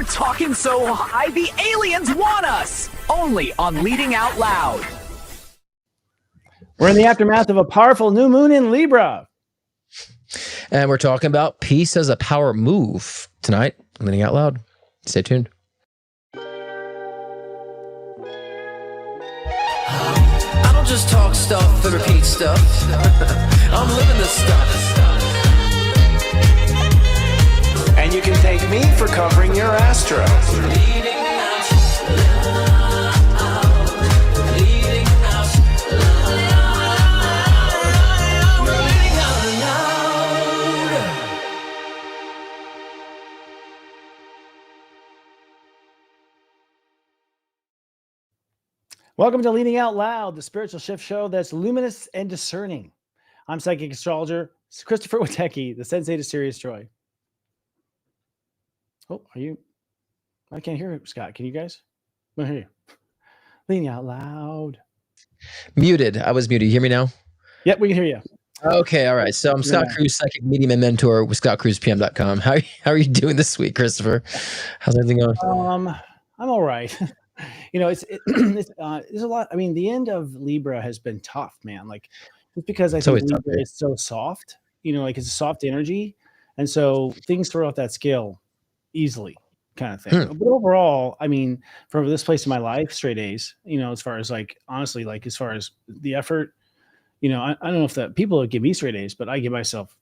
We're talking so high, the aliens want us. Only on Leading Out Loud. We're in the aftermath of a powerful new moon in Libra. And we're talking about peace as a power move tonight. Leading Out Loud. Stay tuned. I don't just talk stuff and repeat stuff. I'm living this stuff. And you can thank me for covering your astro. Leading out loud. Leading out loud. Leading out loud. Welcome to Leading Out Loud, the spiritual shift show that's luminous and discerning. I'm psychic astrologer Christopher Witecki, the sensei to Sirius Joy. Oh, are you? I can't hear you, Scott. Can you guys? I hear you. Leading Out Loud. Muted. I was muted. You hear me now? Yep, we can hear you. Okay, all right. So I'm Scott Cruz, psychic medium and mentor with scottcruzpm.com. How are you doing this week, Christopher? How's everything going? I'm all right. It's there's a lot. I mean, the end of Libra has been tough, man. Like, just because I think Libra is so soft, like it's a soft energy. And so things throw off that scale easily, kind of thing. But overall, I mean, from this place in my life, straight A's, as far as like, honestly, like as far as the effort, I don't know if that people give me straight A's, but I give myself,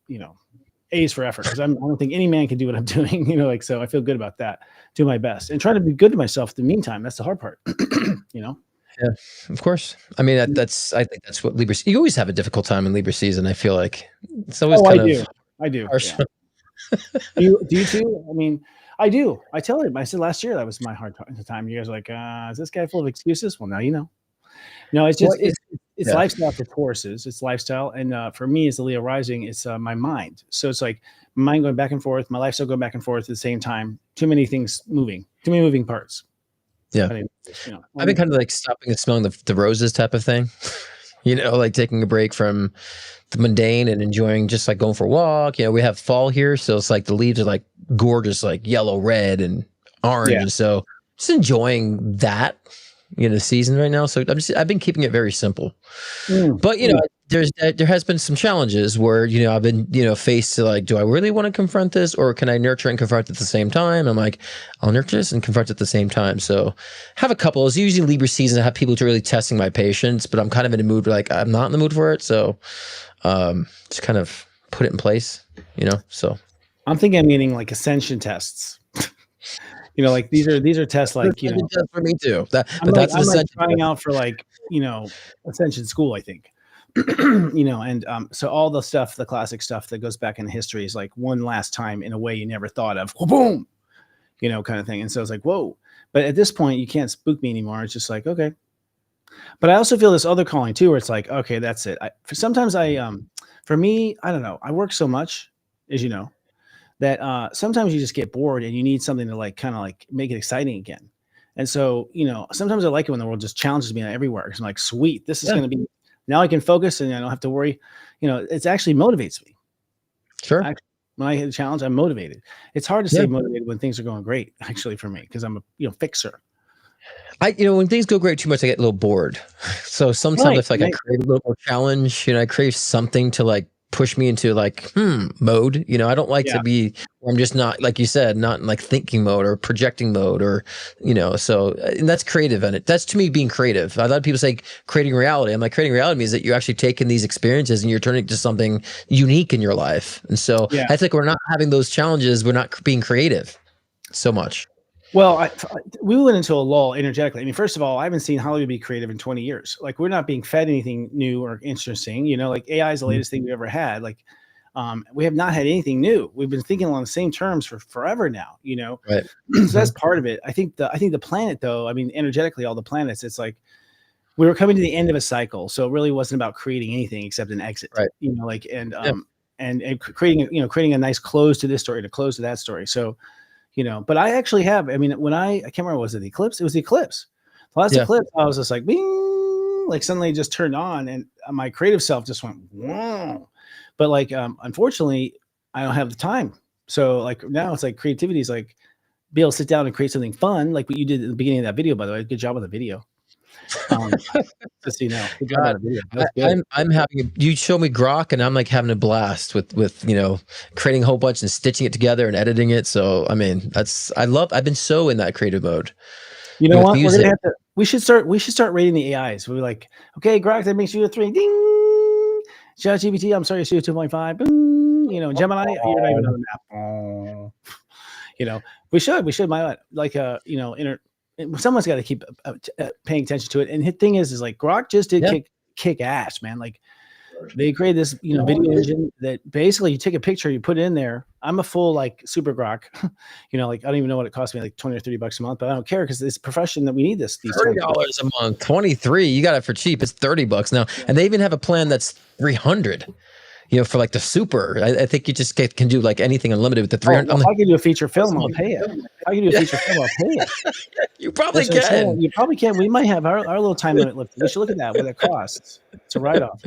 A's for effort, because I don't think any man can do what I'm doing, so I feel good about that. Do my best and try to be good to myself in the meantime. That's the hard part, Yeah, of course. I mean, I think that's what Libra. You always have a difficult time in Libra season. I feel like it's always I do. Harsh. Yeah. Do you too? I mean, I do. I tell him. I said last year that was my hard time. You guys are like, is this guy full of excuses? Well, now you know. No, it's just it's lifestyle for Tauruses. It's lifestyle, and for me, as the Leo rising, it's my mind. So it's like my mind going back and forth, my lifestyle going back and forth at the same time. Too many things moving, too many moving parts. Yeah, I've been kind of like stopping and smelling the roses type of thing. Like taking a break from the mundane and enjoying just like going for a walk. We have fall here, so it's like the leaves are like gorgeous, like yellow, red, and orange. Yeah. So just enjoying that. Season right now. So I've been keeping it very simple. But there has been some challenges where I've been faced to like, do I really want to confront this, or can I nurture and confront at the same time? I'm like, I'll nurture this and confront at the same time. So have a couple. It's usually Libra season. I have people really testing my patience, but I'm kind of in a mood where like I'm not in the mood for it. So just kind of put it in place. So I'm thinking I'm getting like ascension tests. Like these are tests like, for me too. That's I'm trying out for like, ascension school, I think. And so all the stuff, the classic stuff that goes back in history is like one last time in a way you never thought of, boom, kind of thing. And so it's like, whoa. But at this point, you can't spook me anymore. It's just like, okay. But I also feel this other calling too, where it's like, okay, that's it. For me, I don't know. I work so much, as you know, that sometimes you just get bored and you need something to like kind of like make it exciting again. And so, sometimes I like it when the world just challenges me everywhere. Because I'm like, sweet, this is going to be, now I can focus and I don't have to worry. It actually motivates me. Sure. When I hit a challenge, I'm motivated. It's hard to stay motivated when things are going great, actually, for me, because I'm a fixer. When things go great too much, I get a little bored. So sometimes I feel like I crave a little more challenge. I crave something to like push me into like mode. I don't like to be, I'm just not, like you said, not in like thinking mode or projecting mode or so, and that's creative. And that's to me being creative. A lot of people say creating reality. I'm like, creating reality means that you're actually taking these experiences and you're turning it to something unique in your life. And so I think we're not having those challenges. We're not being creative so much. Well, we went into a lull energetically. I mean, first of all, I haven't seen Hollywood be creative in 20 years. Like, we're not being fed anything new or interesting. Like AI is the latest thing we've ever had. Like, we have not had anything new. We've been thinking along the same terms for forever now. Right. So that's part of it. I think the planet, though. I mean, energetically, all the planets. It's like we were coming to the end of a cycle, so it really wasn't about creating anything except an exit. Right. And creating a nice close to this story, to close to that story. So. But I actually have, I mean, I can't remember, was it the eclipse? It was the eclipse. The last eclipse, I was just like, bing, like suddenly just turned on and my creative self just went, whoa. But like, unfortunately, I don't have the time. So like now it's like creativity is like, be able to sit down and create something fun, like what you did at the beginning of that video, by the way. Good job with the video. Just so you know, good job on the video. That was good. I'm having you show me Grok and I'm like having a blast with creating a whole bunch and stitching it together and editing it. So I mean I've been so in that creative mode. You know what? We're gonna have to. We should start rating the AIs. We're like, okay, Grok, that makes you a 3. Ding. ChatGPT, I'm sorry, you 2.5. Boom. Gemini, you're not even on the map. We should. Someone's got to keep paying attention to it. And the thing is like Grok just did kick ass, man. Like they created this, video engine that basically you take a picture, you put it in there. I'm a full like super Grok, like I don't even know what it costs me, like $20 or $30 a month, but I don't care because it's a profession that we need this. These $30 a month, 23. You got it for cheap. It's $30 now, and they even have a plan that's $300. For like the super. I think you just can do like anything unlimited with the 300. If I can do a feature film, I'll pay it. If I can do a feature film, I'll pay it. You probably can. You probably can. We might have our little time limit lifted. We should look at that, what it costs. It's a write-off.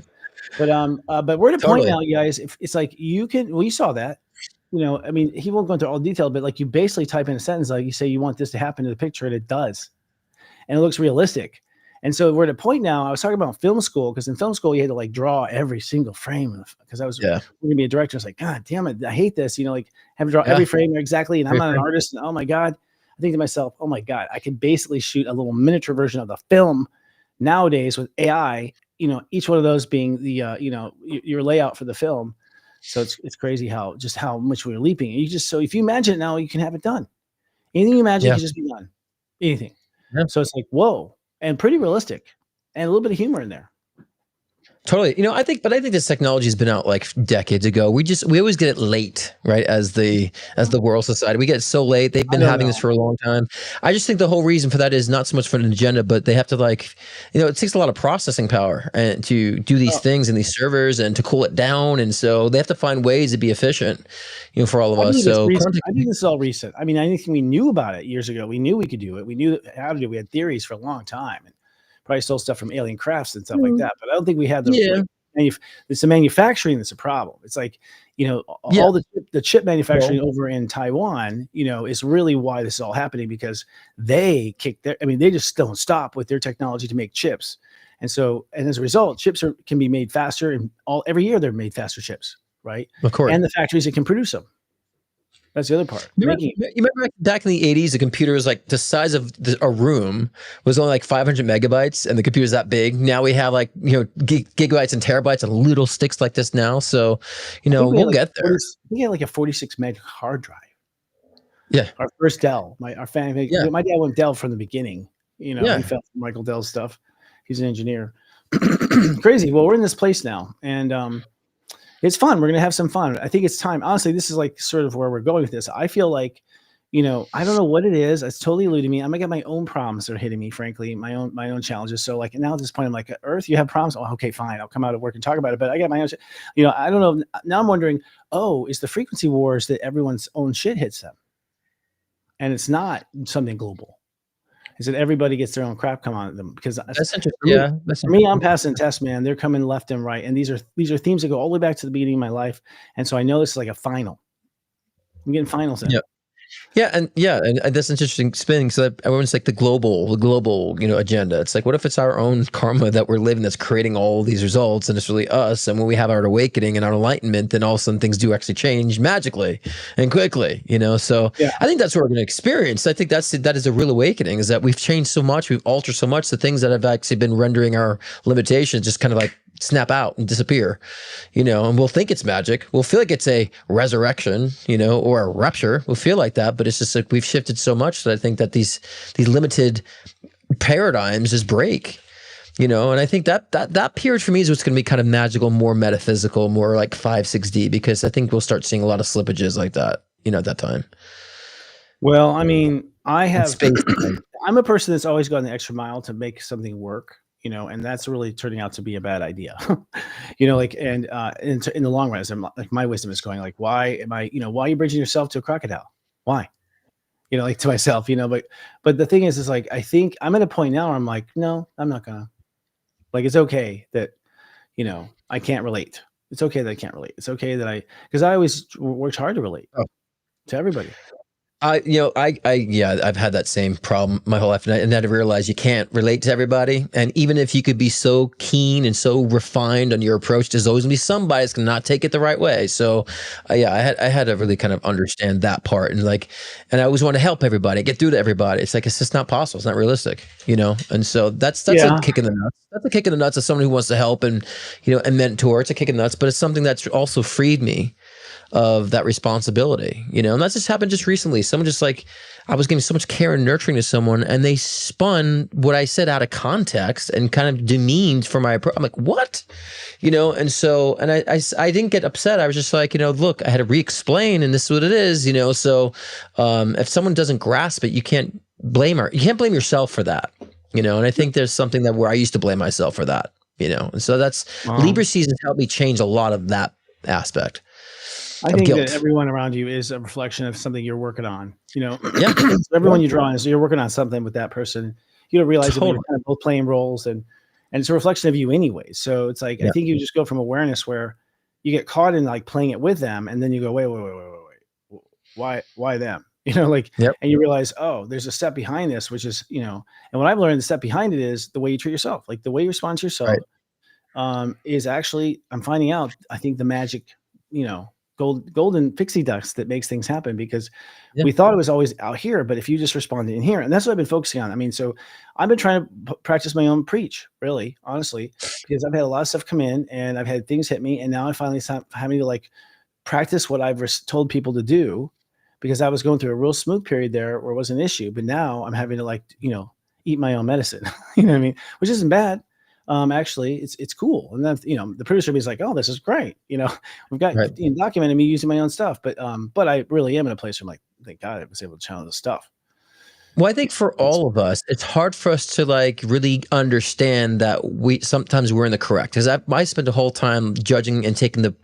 But we're at a point now, you guys. If it's like you can, we saw that. I mean, he won't go into all detail, but like you basically type in a sentence, like you say you want this to happen to the picture, and it does, and it looks realistic. And so we're at a point now. I was talking about film school because in film school you had to like draw every single frame because I was going to be a director. I was like, God damn it, I hate this. Like have to draw every frame exactly, and I'm not an artist. And oh my God, I think to myself, oh my God, I can basically shoot a little miniature version of the film nowadays with AI. Each one of those being the your layout for the film. So it's crazy how much we're leaping. So if you imagine it now, you can have it done. Anything you imagine can just be done. Anything. Yeah. So it's like whoa. And pretty realistic, and a little bit of humor in there. Totally. I think this technology has been out like decades ago. We always get it late, right? As the world society, we get it so late. They've been having this for a long time. I just think the whole reason for that is not so much for an agenda, but they have to it takes a lot of processing power and to do these things in these servers and to cool it down. And so they have to find ways to be efficient, for all of us. So I think this is all recent. I mean, anything we knew about it years ago, we knew we could do it. We knew how to do it. We had theories for a long time. And probably stole stuff from alien crafts and stuff like that, but I don't think we had the it's the manufacturing that's a problem. It's like all the chip manufacturing over in Taiwan is really why this is all happening, because they they just don't stop with their technology to make chips, and as a result chips can be made faster, and every year they're made faster chips, right? Of course. And the factories that can produce them. That's the other part. You remember back in the 80s, the computer was like the size of a room, was only like 500 megabytes, and the computer's that big. Now we have like, gigabytes and terabytes and little sticks like this now. So, we'll get there. We had like a 46 meg hard drive. Yeah. Our first Dell. My dad went Dell from the beginning. He felt Michael Dell's stuff. He's an engineer. Crazy. Well, we're in this place now, and it's fun. We're going to have some fun. I think it's time. Honestly, this is like sort of where we're going with this. I feel like, I don't know what it is. It's totally eluding me. I might get my own problems that are hitting me, frankly, my own challenges. So like now at this point, I'm like, Earth, you have problems? Oh, okay, fine. I'll come out of work and talk about it. But I got my own shit. I don't know. Now I'm wondering, is the frequency wars that everyone's own shit hits them? And it's not something global. Is that everybody gets their own crap come on them? Because that's interesting. For me, I'm passing tests, man. They're coming left and right, and these are themes that go all the way back to the beginning of my life. And so I know this is like a final. I'm getting finals in. Yeah, and that's interesting spinning. So everyone's like the global, agenda. It's like, what if it's our own karma that we're living that's creating all these results, and it's really us? And when we have our awakening and our enlightenment, then all of a sudden things do actually change magically and quickly. So I think that's what we're going to experience. I think that is a real awakening. Is that we've changed so much, we've altered so much. The things that have actually been rendering our limitations just kind of like snap out and disappear, and we'll think it's magic. We'll feel like it's a resurrection, or a rapture. We'll feel like that, but it's just like we've shifted so much that I think that these limited paradigms just break, and I think that period for me is what's going to be kind of magical, more metaphysical, more like 5-6D, because I think we'll start seeing a lot of slippages like that, at that time. Well, I mean, I'm a person that's always gone the extra mile to make something work. And that's really turning out to be a bad idea, in the long run, as I'm like, my wisdom is going like, why why are you bridging yourself to a crocodile? Why? Like to myself, but the thing is like, I think I'm at a point now where I'm like, no, I'm not gonna, like, it's okay that, I can't relate. It's okay that I can't relate. It's okay that because I always worked hard to relate to everybody. I've had that same problem my whole life, and I realized you can't relate to everybody. And even if you could be so keen and so refined on your approach, there's always gonna be somebody that's gonna not take it the right way. So, I had to really kind of understand that part, and I always want to help everybody, get through to everybody. It's like it's just not possible. It's not realistic, And so that's a kick in the nuts. That's a kick in the nuts of someone who wants to help and and mentor. It's a kick in the nuts, but it's something that's also freed me of that responsibility, and that's just happened just recently. Someone I was giving so much care and nurturing to someone, and they spun what I said out of context and kind of demeaned for my approach. I'm like, what? And so, and I didn't get upset. I was just like, look, I had to re-explain, and this is what it is, so if someone doesn't grasp it, you can't blame her. You can't blame yourself for that, and I think there's something that where I used to blame myself for that, and so that's Libra seasons helped me change a lot of that aspect. I think guilt. that everyone around you is a reflection of something you're working on. Yeah. So everyone you draw on, so you're working on something with that person. You don't realize that you're kind of both playing roles, and it's a reflection of you anyway. So it's like I think you just go from awareness where you get caught in like playing it with them, and then you go, wait, why them? And you realize, oh, there's a step behind this, which is and what I've learned, the step behind it is the way you treat yourself, like the way you respond to yourself, is actually I'm finding out. I think the magic, golden pixie dust that makes things happen, because we thought it was always out here, but if you just respond in here, and that's what I've been focusing on. I mean, so I've been trying to practice my own preach, really, honestly, because I've had a lot of stuff come in and I've had things hit me, and now I finally stop having to practice what I've told people to do, because I was going through a real smooth period there where it was an issue, but now I'm having to eat my own medicine, you know what I mean? Which isn't bad. Actually, it's cool. And then, the producer is like, oh, this is great. We've got documented me using my own stuff, but I really am in a place where I'm like, thank God I was able to channel this stuff. Well, I think for all of us, it's hard for us to really understand that sometimes we're in the correct, because I spent the whole time judging and taking the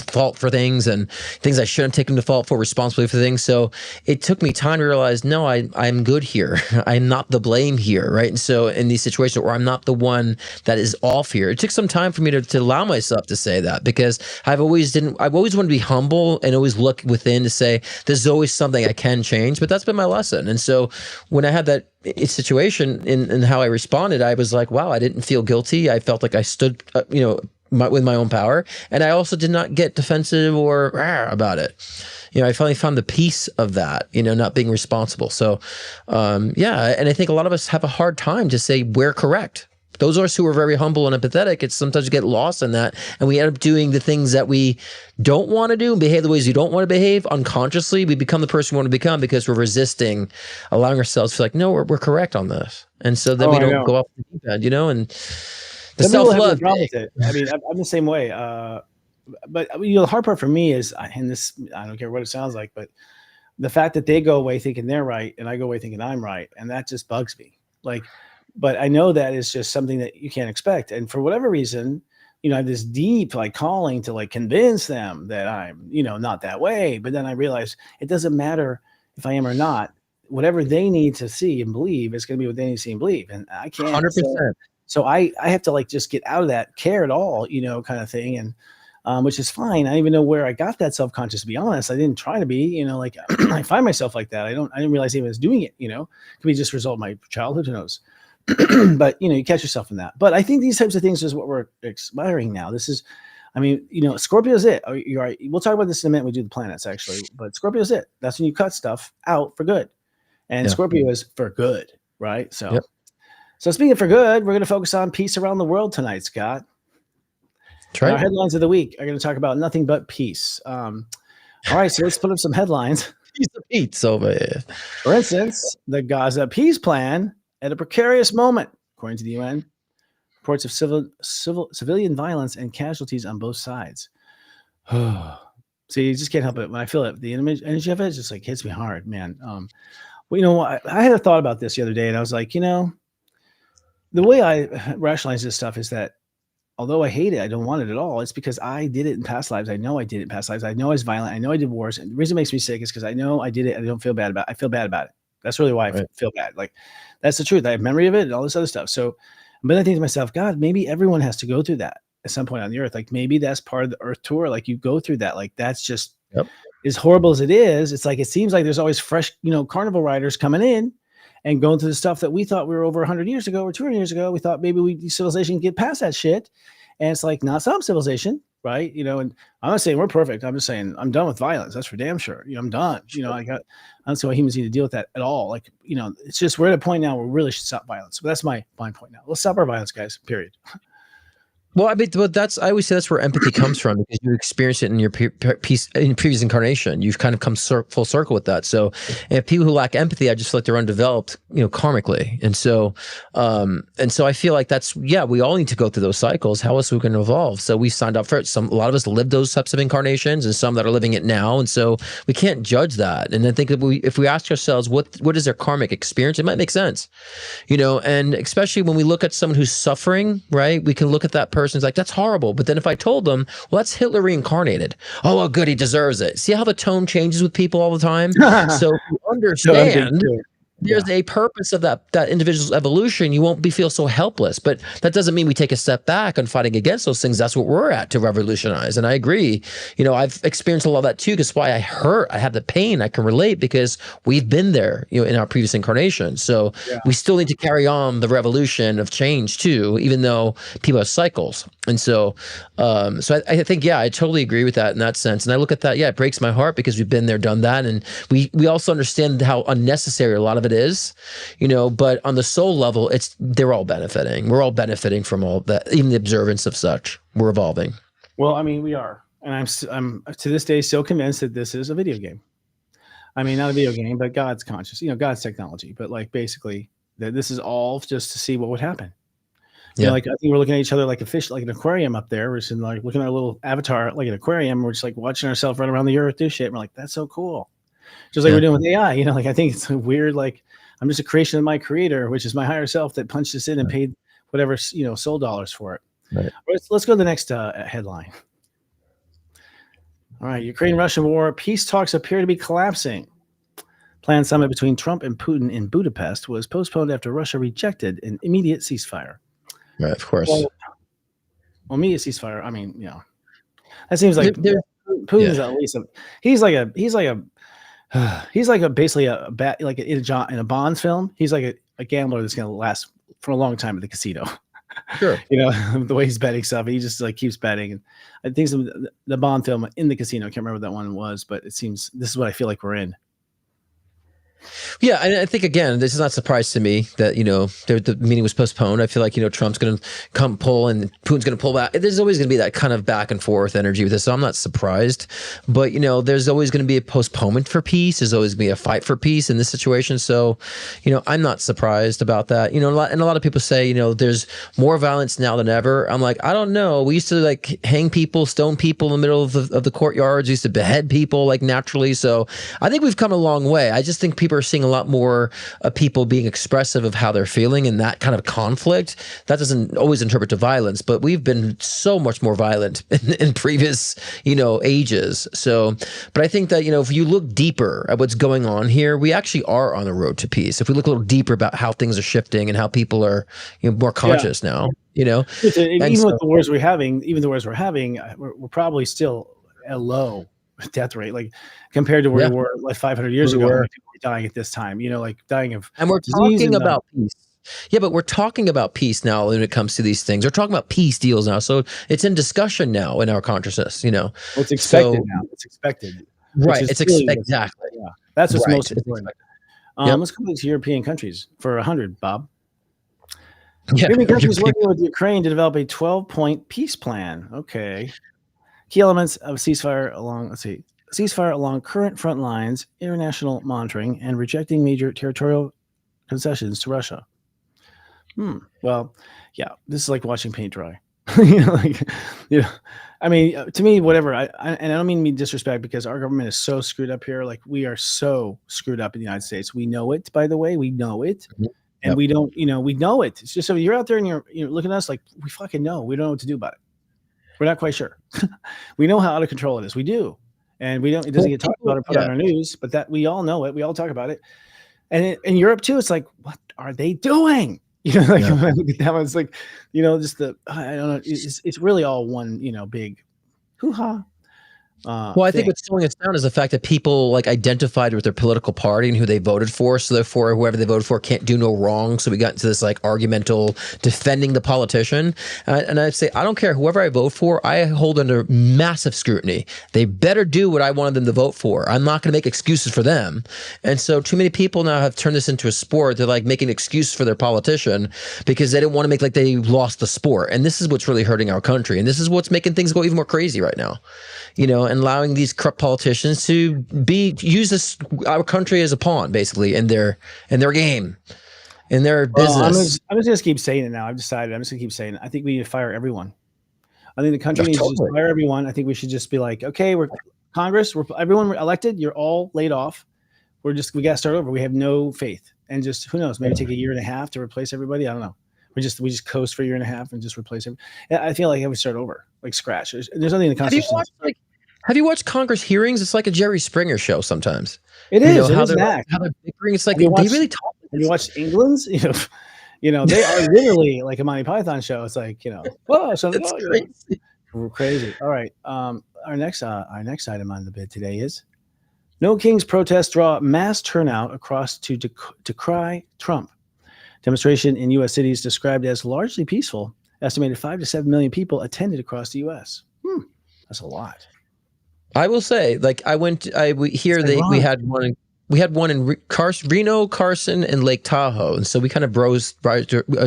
fault for things, and things I shouldn't have taken the fault for, responsibility for things. So it took me time to realize, no, I'm good here. I'm not the blame here, right? And so in these situations where I'm not the one that is off here, it took some time for me to allow myself to say that, because I've always wanted to be humble and always look within to say, there's always something I can change, but that's been my lesson. And so when I had that situation in how I responded, I was like, wow, I didn't feel guilty. I felt like I stood, with my own power. And I also did not get defensive or about it. I finally found the peace of that, not being responsible. So, and I think a lot of us have a hard time to say we're correct. Those of us who are very humble and empathetic, it's sometimes we get lost in that, and we end up doing the things that we don't want to do and behave the ways we don't want to behave unconsciously. We become the person we want to become because we're resisting allowing ourselves to feel like, no, we're correct on this. And so then we don't go off the deep end, and the self-love. I mean, I'm the same way. But the hard part for me is, and this, I don't care what it sounds like, but the fact that they go away thinking they're right and I go away thinking I'm right, and that just bugs me. But I know that is just something that you can't expect. And for whatever reason, I have this deep calling to convince them that I'm, not that way. But then I realize it doesn't matter if I am or not. Whatever they need to see and believe is going to be what they need to see and believe. And I can't. 100%. So I have to just get out of that care at all, kind of thing. And which is fine. I don't even know where I got that self-conscious, to be honest. I didn't try to be, I find myself like that. I didn't realize I even was doing it, could be just a result of my childhood, who knows? But you catch yourself in that. But I think these types of things is what we're aspiring now. This is, Scorpio's it. You're right. We'll talk about this in a minute when we do the planets, actually. But Scorpio's it. That's when you cut stuff out for good. And Scorpio is for good, right? So, So speaking of for good, we're going to focus on peace around the world tonight, Scott. Our headlines of the week are going to talk about nothing but peace. All right, so let's put up some headlines. Piece of pizza over here. For instance, the Gaza peace plan at a precarious moment, according to the UN. Reports of civilian violence and casualties on both sides. So you just can't help it. When I feel it, the energy of it just hits me hard, man. I had a thought about this the other day, and I was like, the way I rationalize this stuff is that although I hate it, I don't want it at all. It's because I did it in past lives. I know I did it in past lives. I know I was violent. I know I did wars. And the reason it makes me sick is because I know I did it. And I don't feel bad about it. I feel bad about it. That's really why I feel bad. That's the truth. I have memory of it and all this other stuff. So, but I think to myself, God, maybe everyone has to go through that at some point on the earth. Maybe that's part of the earth tour. You go through that. That's just as horrible as it is, it's like it seems like there's always fresh, carnival riders coming in and going through the stuff that we thought we were over 100 years ago or 200 years ago. We thought maybe civilization can get past that shit, and it's like not some civilization, right? And I'm not saying we're perfect. I'm just saying I'm done with violence. That's for damn sure. I'm done. I don't see why humans need to deal with that at all. Like, it's just we're at a point now where we really should stop violence. But that's my point now. Let's stop our violence, guys. Period. Well, I mean, I always say that's where empathy comes from, because you experience it in your previous incarnation. You've kind of come full circle with that. So, if people who lack empathy, I just feel like they're undeveloped, karmically. And so I feel like we all need to go through those cycles. How else are we going to evolve? So we signed up for it. A lot of us lived those types of incarnations, and some that are living it now. And so we can't judge that. And I think if we ask ourselves, what is their karmic experience? It might make sense, and especially when we look at someone who's suffering, right? We can look at that person's like, that's horrible. But then if I told them, well, that's Hitler reincarnated. Oh, well, good, he deserves it. See how the tone changes with people all the time? So if you understand there's a purpose of that individual's evolution, you won't feel so helpless. But that doesn't mean we take a step back on fighting against those things. That's what we're at, to revolutionize. And I agree. I've experienced a lot of that too, because why I have the pain, I can relate, because we've been there, in our previous incarnation. So we still need to carry on the revolution of change too, even though people have cycles. And so, I think, I totally agree with that in that sense. And I look at that, it breaks my heart, because we've been there, done that. And we also understand how unnecessary a lot of it is, but on the soul level, they're all benefiting. We're all benefiting from all that, even the observance of such. We're evolving. Well, I mean, we are. And I'm to this day still convinced that this is a video game. I mean, not a video game, but God's conscious, God's technology. But like, basically, that this is all just to see what would happen. Like, I think we're looking at each other like a fish, like an aquarium up there. We're just like looking at our little avatar like an aquarium. We're just like watching ourselves run around the earth do shit. And we're like, that's so cool. Just like we're doing with AI, like, I think it's weird. Like, I'm just a creation of my creator, which is my higher self that punched this in and paid whatever, soul dollars for it. Right. Let's go to the next headline. All right. Ukraine-Russian war. Peace talks appear to be collapsing. Planned summit between Trump and Putin in Budapest was postponed after Russia rejected an immediate ceasefire. Right, of course. Well, immediate ceasefire. I mean, that seems like Putin's at least he's basically a bat, like in a Bonds film. He's like a gambler that's going to last for a long time at the casino. Sure. The way he's betting stuff, he just like keeps betting. And I think the Bond film in the casino, I can't remember what that one was, but it seems this is what I feel like we're in. Yeah, and I think, again, this is not a surprise to me that, the meeting was postponed. I feel like, Trump's going to come pull and Putin's going to pull back. There's always going to be that kind of back and forth energy with this, so I'm not surprised. But, there's always going to be a postponement for peace. There's always going to be a fight for peace in this situation. So, I'm not surprised about that. And a lot of people say, there's more violence now than ever. I'm like, I don't know. We used to like hang people, stone people in the middle of the courtyards. We used to behead people like naturally. So I think we've come a long way. I just think people are seeing a lot more people being expressive of how they're feeling, and that kind of conflict that doesn't always interpret to violence, but we've been so much more violent in previous ages. So but I think that if you look deeper at what's going on here, we actually are on the road to peace. If we look a little deeper about how things are shifting and how people are more conscious now, even with the wars we're having, we're probably still at a low death rate, like compared to where we were like 500 years ago. People were dying at this time, like dying of and we're talking about peace. Yeah, but we're talking about peace now when it comes to these things. We're talking about peace deals now. So it's in discussion now in our consciousness, Well, it's expected now. It's expected. Right. It's exactly. Yeah. That's what's most important. Let's go to European countries for 100, Bob. European countries working with Ukraine to develop a 12-point peace plan. Okay. Key elements of ceasefire along current front lines, international monitoring, and rejecting major territorial concessions to Russia. Well, yeah, this is like watching paint dry. I mean, to me, whatever. And I don't mean to be disrespect, because our government is so screwed up here. Like, we are so screwed up in the United States. We know it, by the way. We know it. And we don't, we know it. It's just, so you're out there and you're looking at us like, we fucking know. We don't know what to do about it. We're not quite sure. We know how out of control it is. We do. And it doesn't get talked about or put on our news, but that we all know it. We all talk about it. And in Europe too, it's like, what are they doing? When I look at that one, it's like, just I don't know. It's really all one, big hoo-ha. Well, I think what's slowing us down is the fact that people like identified with their political party and who they voted for. So therefore, whoever they voted for can't do no wrong. So we got into this like argumental defending the politician. And I'd say, I don't care whoever I vote for, I hold under massive scrutiny. They better do what I wanted them to vote for. I'm not going to make excuses for them. And so too many people now have turned this into a sport. They're like making excuses for their politician because they didn't want to make like they lost the sport. And this is what's really hurting our country. And this is what's making things go even more crazy right now. You know, and allowing these corrupt politicians to use our country as a pawn, basically, in their game, in their business. I'm just gonna keep saying it now. I've decided. I'm just gonna keep saying it. I think we need to fire everyone. I think the country needs to just fire everyone. I think we should just be like, okay, we're Congress, everyone elected. You're all laid off. We got to start over. We have no faith, and just who knows? Maybe take a year and a half to replace everybody. I don't know. We just coast for a year and a half and just replace it. I feel like I would start over, like scratch. There's nothing in the Constitution. Have you watched Congress hearings? It's like a Jerry Springer show sometimes. It is. How they're bickering. It's like they really talk. Have you watched England's? You know, they are literally like a Monty Python show. It's like, whoa, something crazy. All right. Our next item on the bid today is No Kings protests draw mass turnout across to decry Trump. Demonstration in U.S. cities described as largely peaceful. Estimated 5 to 7 million people attended across the U.S. That's a lot. I will say, like, we had one in Reno, Carson, and Lake Tahoe, and so we kind of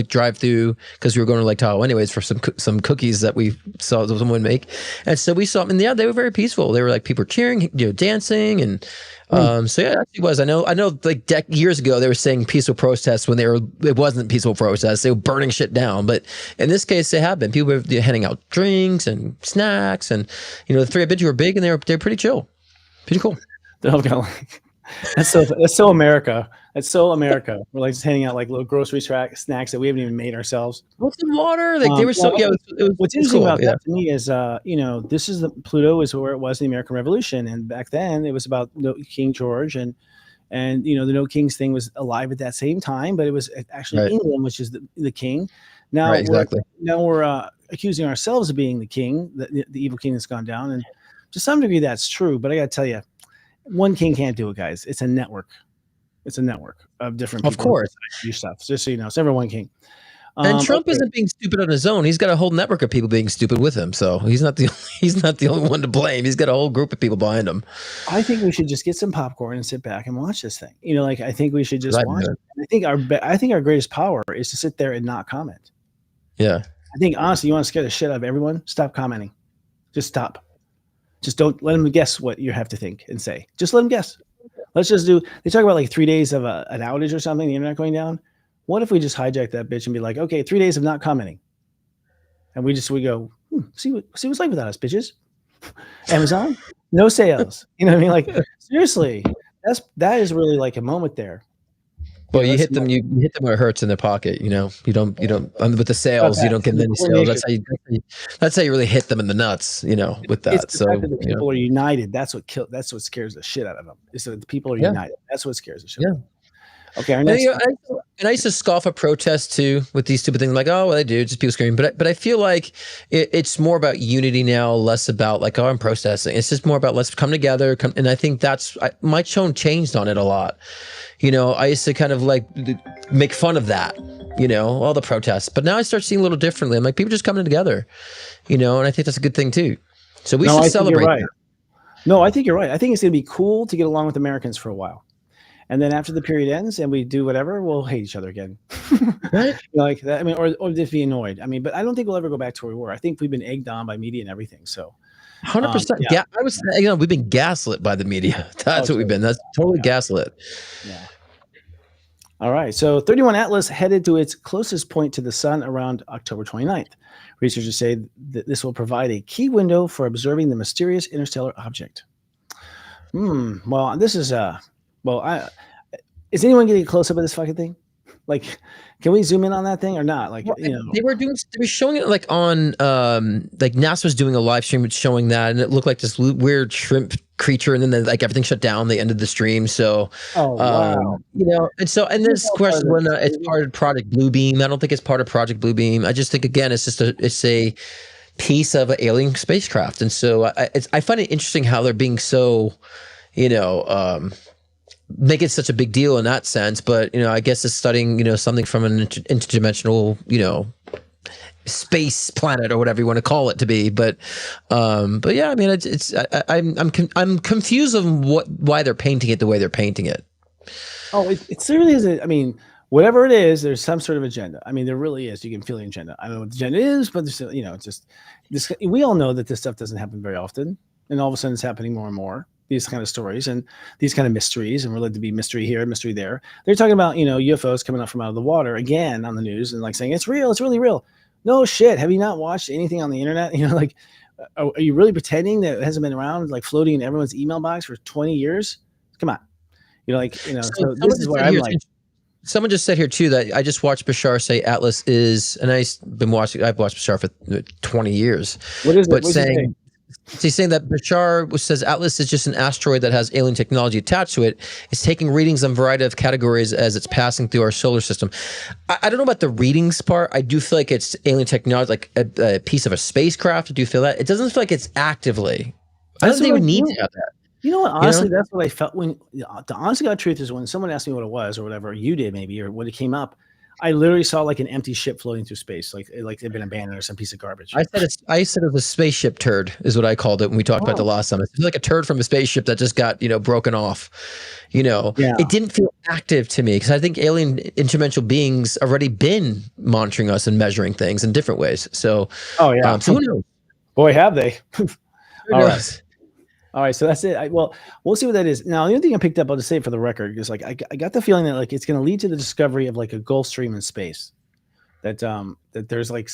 drive through because we were going to Lake Tahoe anyways for some cookies that we saw someone make, and so we saw them, and yeah, they were very peaceful. They were like people cheering, dancing, and so yeah, it actually was. I know, like years ago they were saying peaceful protests when it wasn't peaceful protests. They were burning shit down, but in this case, they have been. People were handing out drinks and snacks, and the three I've been to were big, and they're pretty chill, pretty cool. They're all kind of like. That's so America. That's so America. We're like just handing out like little grocery snacks that we haven't even made ourselves. What's the water? Like they were so. Yeah, what's interesting about that to me is, this is Pluto is where it was in the American Revolution, and back then it was about King George, and the No Kings thing was alive at that same time, but it was actually England, which is the king. Now, we're accusing ourselves of being the king, the evil king that's gone down, and to some degree that's true. But I got to tell you. One king can't do it, guys. It's a network. It's a network of different people. Of course. Do stuff. Just so you know, it's never one king. And Trump isn't being stupid on his own. He's got a whole network of people being stupid with him. So he's not the only one to blame. He's got a whole group of people behind him. I think we should just get some popcorn and sit back and watch this thing. I think we should just watch it. I think our greatest power is to sit there and not comment. Yeah. I think honestly, you want to scare the shit out of everyone. Stop commenting. Just stop. Just don't let them guess what you have to think and say. Just let them guess. Let's just they talk about like 3 days of an outage or something, the internet going down. What if we just hijack that bitch and be like, okay, 3 days of not commenting. And we go, see what's like without us, bitches. Amazon, no sales. You know what I mean? Like, seriously, that is really like a moment there. Well, you hit them where it hurts in their pocket. You don't with the sales, you don't get any sales. That's how you really hit them in the nuts, with that. It's the fact that the people are united. That's what scares the shit out of them. Is that the people are united. That's what scares the shit out of them. Okay. And I used to scoff at protests too with these stupid things like, oh, well, they do, just people screaming. But I feel like it's more about unity now, less about like, oh, I'm protesting. It's just more about let's come together. And I think my tone changed on it a lot. I used to kind of like make fun of that, all the protests. But now I start seeing a little differently. I'm like, people just coming together, and I think that's a good thing too. So we should celebrate. Right. No, I think you're right. I think it's going to be cool to get along with Americans for a while. And then after the period ends and we do whatever, we'll hate each other again. Right? Like that. I mean, or just be annoyed. I mean, but I don't think we'll ever go back to where we were. I think we've been egged on by media and everything. So 100%. Yeah, I was. We've been gaslit by the media. That's what we've been. That's totally gaslit. Yeah. All right. So 31 Atlas headed to its closest point to the sun around October 29th. Researchers say that this will provide a key window for observing the mysterious interstellar object. Well, this is is anyone getting close up of this fucking thing? Like, can we zoom in on that thing or not? Like, they were showing it like on, like NASA was doing a live stream showing that, and it looked like this weird shrimp creature, and then like everything shut down. They ended the stream. So, wow. And this question when it's part of Project Bluebeam. I don't think it's part of Project Bluebeam. I just think again, it's a piece of an alien spacecraft. And so I find it interesting how they're being so, make it such a big deal in that sense. But, I guess it's studying, something from an interdimensional, space planet or whatever you want to call it to be. But yeah, I mean, I'm confused on why they're painting it the way they're painting it. Oh, it certainly is. I mean, whatever it is, there's some sort of agenda. I mean, there really is. You can feel the agenda. I don't know what the agenda is, but there's, just this. We all know that this stuff doesn't happen very often, and all of a sudden it's happening more and more. These kind of stories and these kind of mysteries, and we're led to be mystery here, mystery there. They're talking about UFOs coming up from out of the water again on the news and like saying it's real, it's really real. No shit. Have you not watched anything on the internet? Are you really pretending that it hasn't been around, like floating in everyone's email box for 20 years? Come on. So this is where I'm like. Someone just said here too that I just watched Bashar say Atlas is, and I've watched Bashar for 20 years. What is it? But he's saying that Bashar says Atlas is just an asteroid that has alien technology attached to it. It's taking readings on a variety of categories as it's passing through our solar system. I don't know about the readings part. I do feel like it's alien technology, like a piece of a spacecraft. Do you feel that? It doesn't feel like it's actively. I don't think they would need to have that. You know what? Honestly, that's what I felt when the honest to God truth is when someone asked me what it was or whatever, you did maybe, or when it came up, I literally saw like an empty ship floating through space, like it'd been abandoned or some piece of garbage. I said it was a spaceship turd is what I called it when we talked about the last time. It's like a turd from a spaceship that just got, broken off. It didn't feel active to me because I think alien interdimensional beings already been monitoring us and measuring things in different ways. So, so who knows? Boy, have they. Who knows? All right, so that's it. We'll see what that is. Now, the other thing I picked up, I'll just say it for the record, is like I got the feeling that like it's going to lead to the discovery of like a Gulf Stream in space. That there's like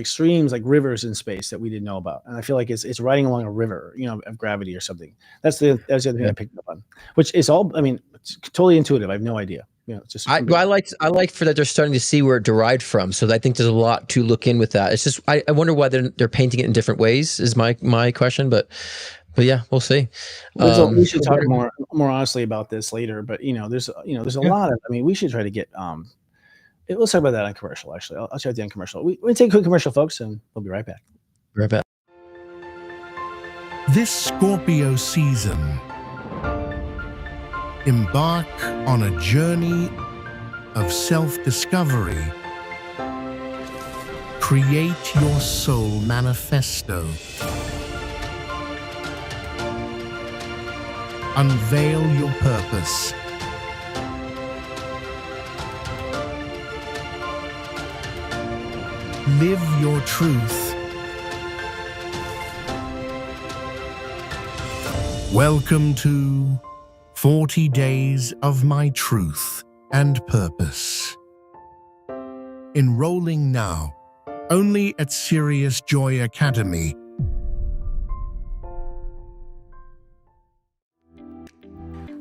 streams, like rivers in space that we didn't know about, and I feel like it's riding along a river, of gravity or something. That's the other thing I picked up on, which is all. I mean, it's totally intuitive. I have no idea. It's just. I like for that they're starting to see where it derived from. So I think there's a lot to look in with that. It's just I wonder why they're painting it in different ways. Is my question, but yeah, we'll see. We should talk more honestly about this later. But there's a lot of. I mean, we should try to get. Let's talk about that on commercial. Actually, I'll try the on commercial. We'll take a quick commercial, folks, and we'll be right back. This Scorpio season, embark on a journey of self-discovery. Create your soul manifesto. Unveil your purpose. Live your truth. Welcome to 40 Days of My Truth and Purpose. Enrolling now, only at Sirius Joy Academy.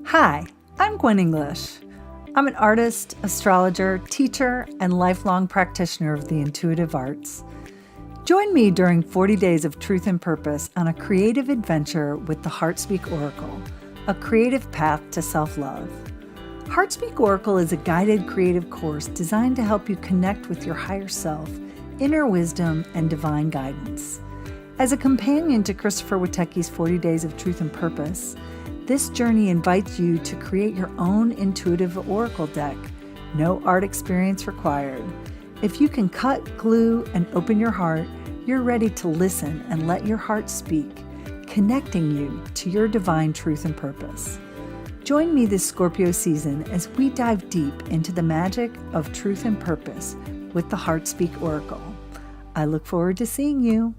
Hi, I'm Gwen English. I'm an artist, astrologer, teacher, and lifelong practitioner of the intuitive arts. Join me during 40 Days of Truth and Purpose on a creative adventure with the Heartspeak Oracle, a creative path to self-love. Heartspeak Oracle is a guided creative course designed to help you connect with your higher self, inner wisdom, and divine guidance. As a companion to Christopher Witecki's 40 Days of Truth and Purpose, this journey invites you to create your own intuitive oracle deck. No art experience required. If you can cut, glue, and open your heart, you're ready to listen and let your heart speak, connecting you to your divine truth and purpose. Join me this Scorpio season as we dive deep into the magic of truth and purpose with the Heartspeak Oracle. I look forward to seeing you.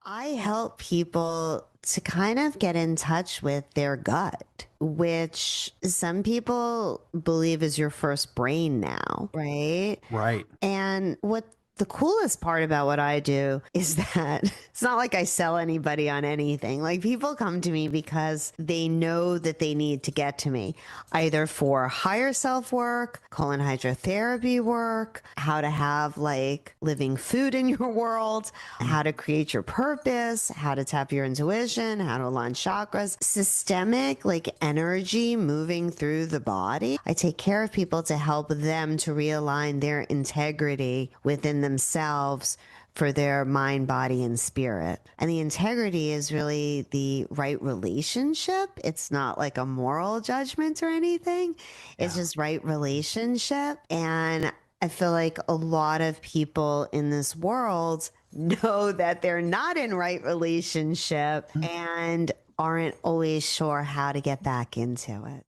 I help people to kind of get in touch with their gut, which some people believe is your first brain now, right? Right. And what the coolest part about what I do is that it's not like I sell anybody on anything. Like, people come to me because they know that they need to get to me, either for higher self work, colon hydrotherapy work, how to have like living food in your world, how to create your purpose, how to tap your intuition, how to align chakras, systemic like energy moving through the body. I take care of people to help them to realign their integrity within themselves for their mind, body, and spirit. And the integrity is really the right relationship. It's not like a moral judgment or anything. It's just right relationship. And I feel like a lot of people in this world know that they're not in right relationship and aren't always sure how to get back into it.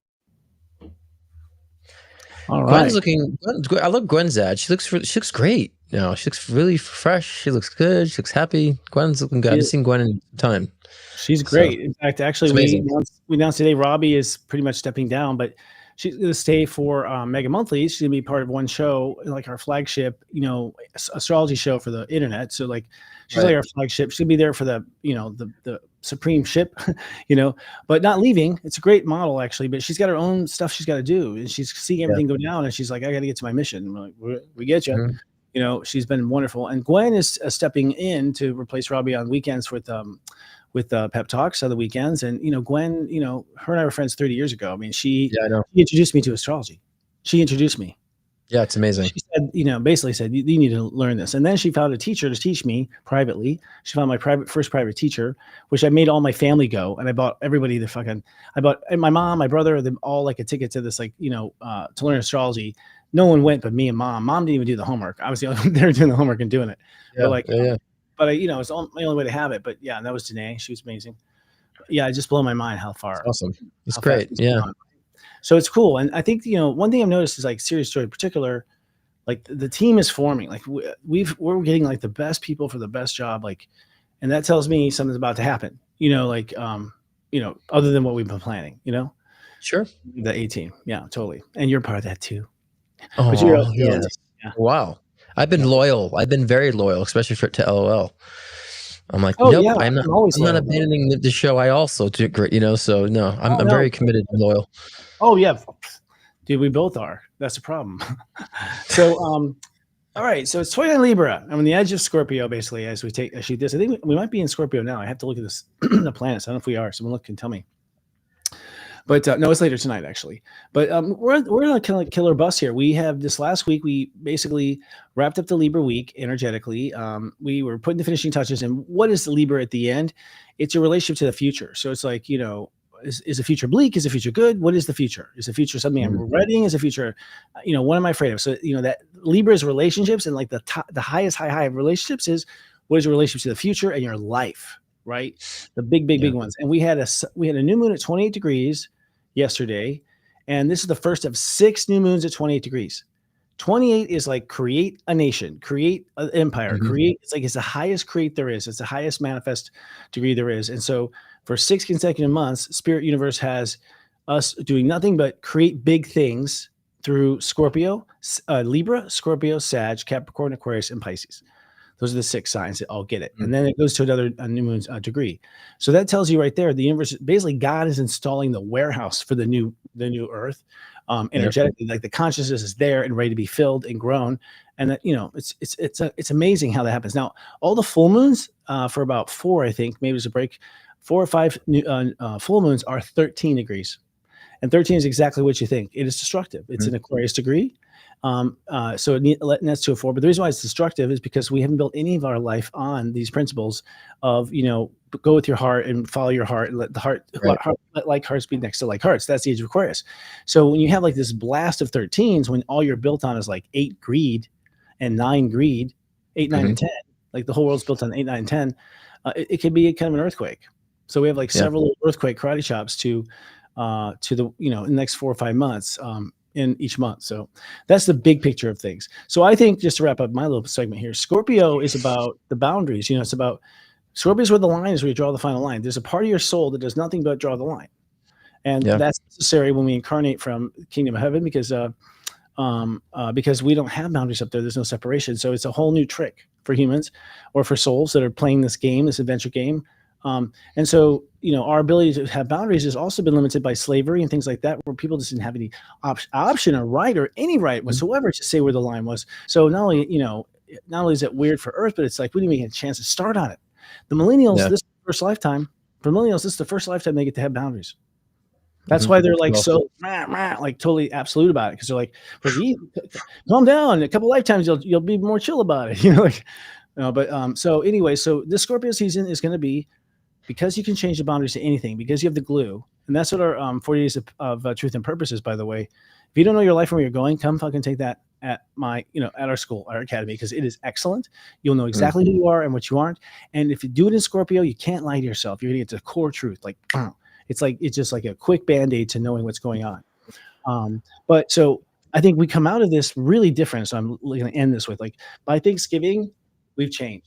All Gwen's right. I love Gwen's ad. She looks great now. She looks really fresh. She looks good. She looks happy. Gwen's looking good. I haven't seen Gwen in time. She's great. In fact, actually, we announced today Robbie is pretty much stepping down, but she's going to stay for Mega Monthly. She's going to be part of one show, like our flagship, astrology show for the internet. So like, she's like our flagship. She'll be there for the supreme ship, but not leaving. It's a great model actually, but she's got her own stuff she's got to do, and she's seeing everything go down, and she's like, I got to get to my mission. And we're like, we get you. Mm-hmm. She's been wonderful, and Gwen is stepping in to replace Robbie on weekends with Pep Talks on the weekends. And Gwen, her and I were friends 30 years ago. I mean, she introduced me to astrology. She introduced me. Yeah, it's amazing. She said, basically said, you need to learn this. And then she found a teacher to teach me privately. She found my first private teacher, which I made all my family go. And I bought everybody and my mom, my brother, them all like a ticket to this, to learn astrology. No one went but me and mom. Mom didn't even do the homework. I was the only one there doing the homework and doing it. Yeah, but it's my only way to have it. But yeah, and that was Danae. She was amazing. Yeah, it just blew my mind how far. That's awesome. It's great. Yeah. So it's cool. And I think, one thing I've noticed is like Serious Joy in particular, like the team is forming, like we're getting like the best people for the best job. Like, and that tells me something's about to happen, other than what we've been planning, Sure. The A team. Yeah, totally. And you're part of that too. Oh, yes. Yeah. Wow. I've been loyal. I've been very loyal, especially to LOL. I'm like, nope, yeah, I'm not abandoning the show. I also do great, so no, I'm very committed and loyal. Oh yeah. Dude, we both are. That's a problem. So, all right. So it's 29 Libra. I'm on the edge of Scorpio, basically, as we shoot this. I think we might be in Scorpio now. I have to look at this, the planets. I don't know if we are. Someone can tell me. But no, it's later tonight, actually. But we're on a kind of killer bus here. We have this last week. We basically wrapped up the Libra week energetically. We were putting the finishing touches. And what is the Libra at the end? It's a relationship to the future. So it's like, is the future bleak? Is the future good? What is the future? Is the future something I'm regretting? Is the future, what am I afraid of? So, that Libra's relationships and like the highest high of relationships is what is your relationship to the future and your life, right? The big ones. And we had a new moon at 28 degrees yesterday. And this is the first of 6 new moons at 28 degrees. 28 is like create a nation, create an empire, it's the highest create there is. It's the highest manifest degree there is. And so for 6 consecutive months, Spirit Universe has us doing nothing but create big things through Scorpio, Libra, Scorpio, Sag, Capricorn, Aquarius, and Pisces. Those are the 6 signs that all get it. And then it goes to another new moon's degree. So that tells you right there, the universe, basically God is installing the warehouse for the new earth. Energetically, like the consciousness is there and ready to be filled and grown. And that, it's amazing how that happens. Now, all the full moons for about 4, I think, maybe there's a break, 4 or 5 full moons are 13 degrees. And 13 is exactly what you think. It is destructive. It's an Aquarius degree. So it nets to a 4. But the reason why it's destructive is because we haven't built any of our life on these principles of, go with your heart and follow your heart and let the heart, let like hearts be next to like hearts. That's the age of Aquarius. So when you have like this blast of 13s, when all you're built on is like 8 greed and 9 greed, 8, 9, and 10, like the whole world's built on 8, 9, and 10, it could be kind of an earthquake. So we have like several earthquake karate chops to the, in the next 4 or 5 months, in each month. So that's the big picture of things. So I think, just to wrap up my little segment here, Scorpio is about the boundaries. It's about Scorpio is where the line is, where you draw the final line. There's a part of your soul that does nothing but draw the line. And that's necessary when we incarnate from the kingdom of heaven, because we don't have boundaries up there. There's no separation. So it's a whole new trick for humans or for souls that are playing this game, this adventure game. And so, our ability to have boundaries has also been limited by slavery and things like that, where people just didn't have any option or right or any right whatsoever to say where the line was. So not only is it weird for Earth, but it's like we didn't even get a chance to start on it. The millennials, this is the first lifetime. For millennials, this is the first lifetime they get to have boundaries. That's why they're like so like totally absolute about it, because they're like, calm down. A couple lifetimes you'll be more chill about it, like. But so anyway, so this Scorpio season is going to be, because you can change the boundaries to anything, because you have the glue, and that's what our 40 days of truth and purpose is. By the way, if you don't know your life and where you're going, come fucking take that at my, at our school, our academy, because it is excellent. You'll know exactly who you are and what you aren't. And if you do it in Scorpio, you can't lie to yourself. You're gonna get to the core truth. Like, it's just like a quick band-aid to knowing what's going on. But so I think we come out of this really different. So I'm going to end this with, like, by Thanksgiving, we've changed.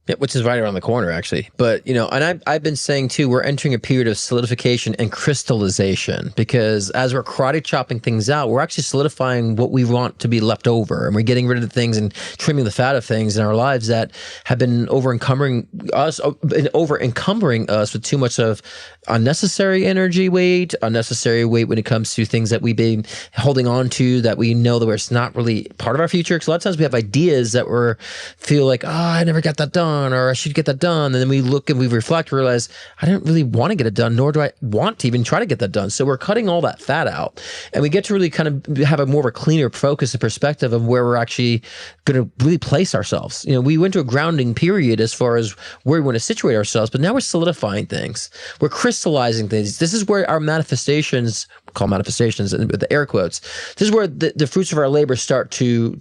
Yeah, which is right around the corner, actually. But, and I've been saying, too, we're entering a period of solidification and crystallization, because as we're karate chopping things out, we're actually solidifying what we want to be left over. And we're getting rid of the things and trimming the fat of things in our lives that have been over-encumbering us with too much of unnecessary weight when it comes to things that we've been holding on to, that we know that it's not really part of our future. Because a lot of times we have ideas that feel like, I never got that done, or I should get that done. And then we look and we reflect, realize I didn't really want to get it done, nor do I want to even try to get that done. So we're cutting all that fat out, and we get to really kind of have a more of a cleaner focus and perspective of where we're actually going to really place ourselves. We went to a grounding period as far as where we want to situate ourselves, but now we're solidifying things. We're crystallizing things. This is where our manifestations, call manifestations with the air quotes, this is where the fruits of our labor start to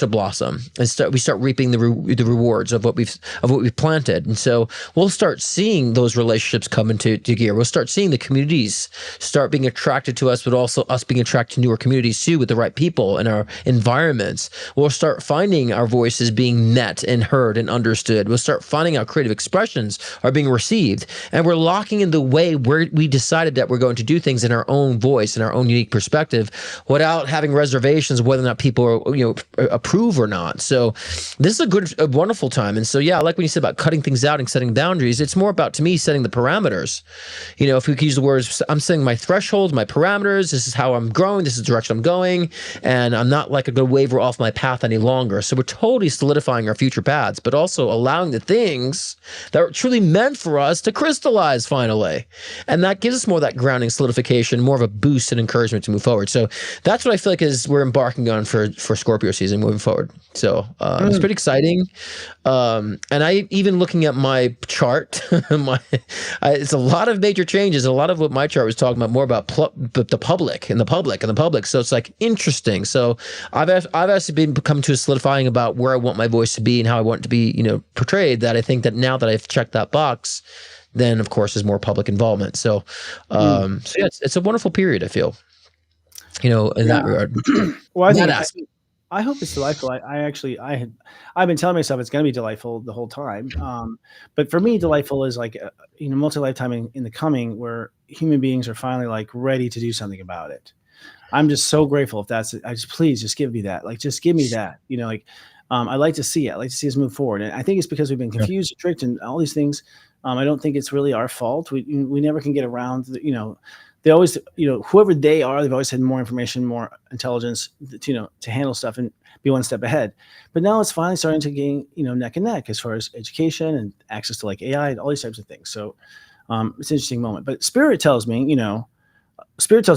blossom, and we start reaping the rewards of what we've planted. And so we'll start seeing those relationships come into gear. We'll start seeing the communities start being attracted to us, but also us being attracted to newer communities too, with the right people in our environments. We'll start finding our voices being met and heard and understood. We'll start finding our creative expressions are being received, and we're locking in the way where we decided that we're going to do things in our own voice and our own unique perspective, without having reservations of whether or not people are, approve or not. So this is a wonderful time. And so, yeah, I like when you said about cutting things out and setting boundaries. It's more about, to me, setting the parameters. If we could use the words, I'm setting my thresholds, my parameters. This is how I'm growing. This is the direction I'm going. And I'm not like a good waver off my path any longer. So we're totally solidifying our future paths, but also allowing the things that are truly meant for us to crystallize finally. And that gives us more of that grounding, solidification, more of a boost and encouragement to move forward. So that's what I feel like is we're embarking on for Scorpio season moving forward. So it's pretty exciting. And I, even looking at my chart, it's a lot of major changes. A lot of what my chart was talking about, more about the public. So it's like interesting. So I've actually come to a solidifying about where I want my voice to be and how I want it to be, portrayed, that I think that now that I've checked that box, then of course is more public involvement. So, so yeah, it's a wonderful period, I feel, in that regard. Well, I hope it's delightful. I've been telling myself it's going to be delightful the whole time. But for me, delightful is like, multi-lifetime in the coming, where human beings are finally like ready to do something about it. I'm just so grateful if that's it. Please just give me that. Like, just give me that, I'd like to see it. I'd like to see us move forward. And I think it's because we've been confused, tricked, and all these things. I don't think it's really our fault. We never can get around, they always, whoever they are, they've always had more information, more intelligence, to handle stuff and be one step ahead. But now it's finally starting to gain, neck and neck as far as education and access to like AI and all these types of things. So it's an interesting moment. But Spirit tells me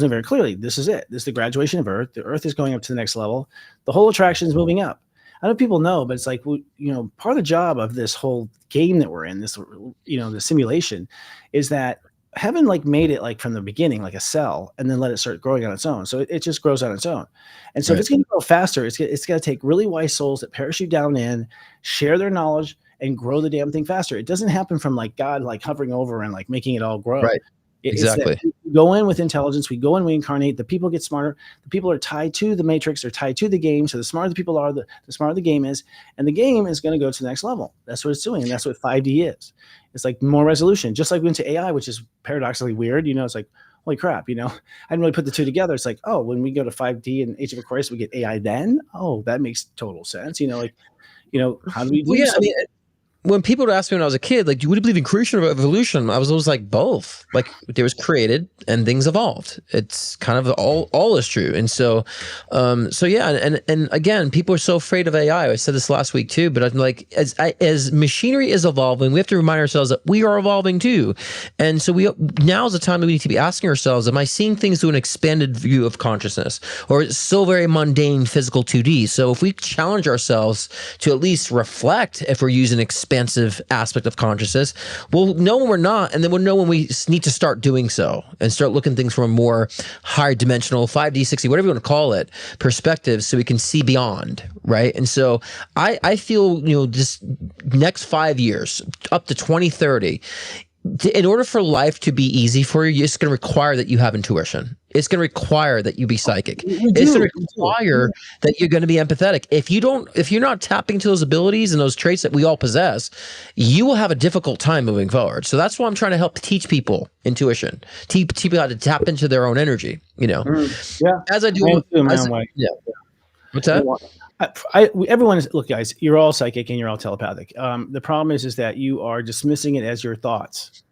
very clearly, this is it. This is the graduation of Earth. The Earth is going up to the next level. The whole attraction is moving up. I know people know, but it's like, part of the job of this whole game that we're in, this, the simulation, is that heaven like made it like from the beginning, like a cell, and then let it start growing on its own. So it just grows on its own. And so if it's going to grow faster, it's going to take really wise souls that parachute down in, share their knowledge, and grow the damn thing faster. It doesn't happen from like God, like hovering over and like making it all grow. Right. Exactly. We go in with intelligence. We go in, we incarnate. The people get smarter. The people are tied to the matrix. They're tied to the game. So the smarter the people are, the smarter the game is. And the game is going to go to the next level. That's what it's doing. And that's what 5D is. It's like more resolution. Just like we went to AI, which is paradoxically weird. It's like, holy crap, I didn't really put the two together. It's like, oh, when we go to 5D and Age of Aquarius, we get AI then? Oh, that makes total sense. How do we do when people would ask me when I was a kid, like, would you believe in creation or evolution? I was always like, both. Like, there was created and things evolved. It's kind of all is true. And so yeah. And again, people are so afraid of AI. I said this last week too, but I'm like, as machinery is evolving, we have to remind ourselves that we are evolving too. And so now is the time that we need to be asking ourselves, am I seeing things through an expanded view of consciousness, or is it still very mundane physical 2D? So if we challenge ourselves to at least reflect, if we're using expansive aspect of consciousness, we'll know when we're not, and then we'll know when we need to start doing so and start looking at things from a more higher dimensional 5D, 6D, whatever you want to call it, perspective, so we can see beyond, right? And so I feel, this next 5 years up to 2030, in order for life to be easy for you, it's going to require that you have intuition. It's going to require that you be psychic. It's going to require that you're going to be empathetic. If you're not tapping into those abilities and those traits that we all possess, you will have a difficult time moving forward. So that's why I'm trying to help teach people intuition, teach people how to tap into their own energy, Yeah. As I do in my own way. Yeah. What's that? Everyone is, look, guys, you're all psychic and you're all telepathic. The problem is that you are dismissing it as your thoughts.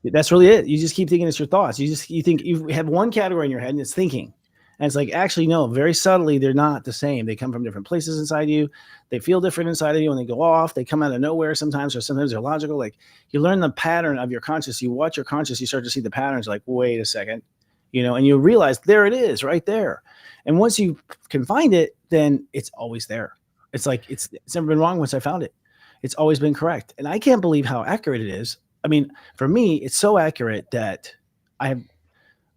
That's really it. You just keep thinking it's your thoughts. You think you have one category in your head and it's thinking. And it's like, actually, no, very subtly, they're not the same. They come from different places inside you. They feel different inside of you when they go off. They come out of nowhere sometimes, or sometimes they're logical. Like, you learn the pattern of your conscious. You watch your conscious, you start to see the patterns, like, wait a second, and you realize there it is right there. And once you can find it, then it's always there. It's like, it's never been wrong once I found it. It's always been correct. And I can't believe how accurate it is. I mean, for me, it's so accurate that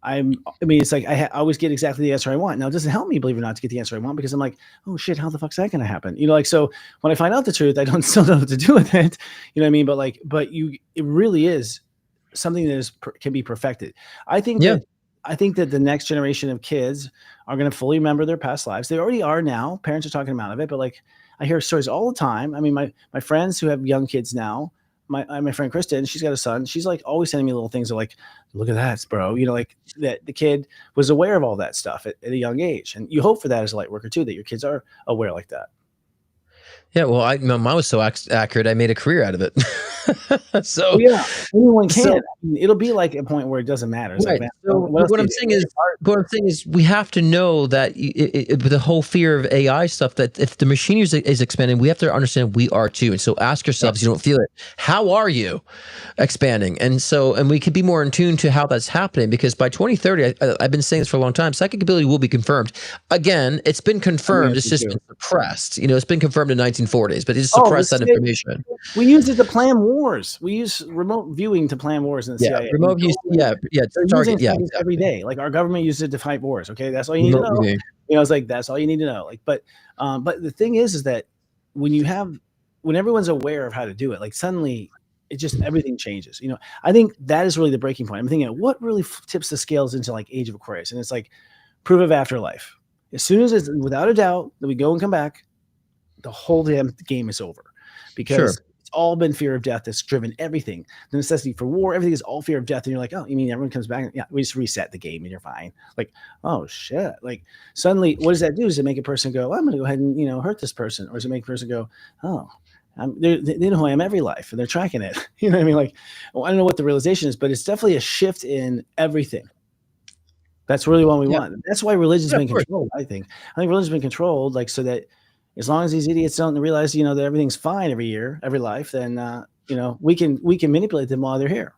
it's like I always get exactly the answer I want. Now, it doesn't help me, believe it or not, to get the answer I want, because I'm like, oh shit, how the fuck's that going to happen? So when I find out the truth, I don't still know what to do with it. You know what I mean? But it really is something that can be perfected. I think that the next generation of kids are going to fully remember their past lives. They already are now. Parents are talking them out of it, but like, I hear stories all the time. I mean, my friends who have young kids now, my friend Kristen, she's got a son. She's like always sending me little things of like, look at that, bro. Like that the kid was aware of all that stuff at a young age. And you hope for that as a light worker too, that your kids are aware like that. Yeah, well, mine was so accurate, I made a career out of it. So yeah, anyone can. So, it'll be like a point where it doesn't matter. It's right. Like, so what I'm saying is, we have to know that the whole fear of AI stuff, that if the machine is expanding, we have to understand we are too. And so ask yourselves, you don't feel it, how are you expanding? And we could be more in tune to how that's happening, because by 2030, I've been saying this for a long time, psychic ability will be confirmed. Again, it's been confirmed. It's just been suppressed. It's been confirmed in 1940s, but it's suppressed that information. We use it to plan wars. We use remote viewing to plan wars in the CIA. Remote use, target, every day. Like our government uses it to fight wars. Okay, that's all you need to know. It's like that's all you need to know. Like, but the thing is that when everyone's aware of how to do it, like suddenly it just everything changes. I think that is really the breaking point. I'm thinking, what really tips the scales into like Age of Aquarius, and it's like proof of afterlife. As soon as it's without a doubt that we go and come back, the whole damn game is over, because it's all been fear of death that's driven everything. The necessity for war, everything is all fear of death. And you're like, oh, you mean everyone comes back? Yeah, we just reset the game and you're fine. Like, oh shit. Like suddenly, what does that do? Does it make a person go, I'm going to go ahead and, hurt this person? Or does it make a person go, oh, they know who I am every life and they're tracking it. You know what I mean? Like, well, I don't know what the realization is, but it's definitely a shift in everything. That's really what we want. That's why religion's been controlled, I think. I think religion's been controlled, like, so that as long as these idiots don't realize, that everything's fine every year, every life, then, we can manipulate them while they're here.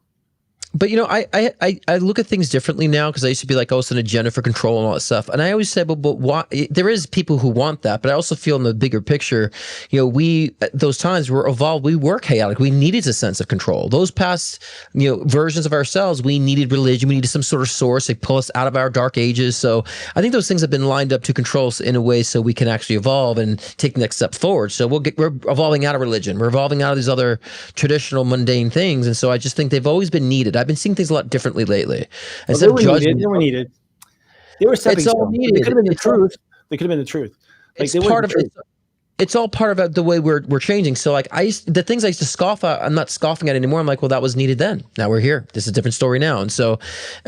But I look at things differently now, because I used to be like, an agenda for control and all that stuff. And I always said, but why? There is people who want that, but I also feel in the bigger picture, we at those times were evolved. We were chaotic. We needed a sense of control. Those past versions of ourselves, we needed religion. We needed some sort of source to pull us out of our dark ages. So I think those things have been lined up to control us in a way so we can actually evolve and take the next step forward. So we're evolving out of religion. We're evolving out of these other traditional mundane things. And so I just think they've always been needed. I've been seeing things a lot differently lately. They were needed. They were stepping stones. They could have been the truth. They could have been the truth. Like, it's part of it. it's all part of the way we're changing. So like the things I used to scoff at, I'm not scoffing at anymore. I'm like, well, that was needed then. Now we're here. This is a different story now. And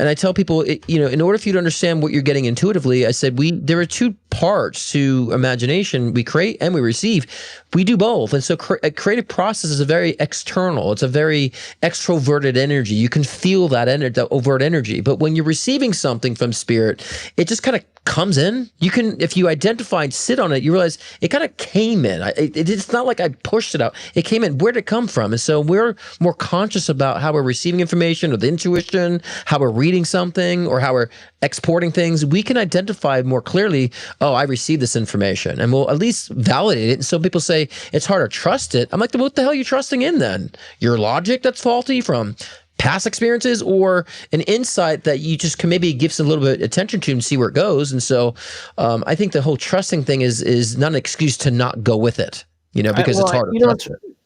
I tell people, in order for you to understand what you're getting intuitively, I said there are two parts to imagination. We create and we receive. We do both. And so a creative process is a very external. It's a very extroverted energy. You can feel that overt energy. But when you're receiving something from spirit, it just kind of comes in. You can, if you identify and sit on it, you realize it kind of came in. It's not like I pushed it out. It came in. Where'd it come from? And so we're more conscious about how we're receiving information or the intuition, how we're reading something or how we're exporting things. We can identify more clearly, oh, I received this information, and we'll at least validate it. And so people say it's hard to trust it. I'm like, what the hell are you trusting in then? Your logic that's faulty from past experiences, or an insight that you just can maybe give some little bit of attention to and see where it goes. And so I think the whole trusting thing is not an excuse to not go with it, because it's hard.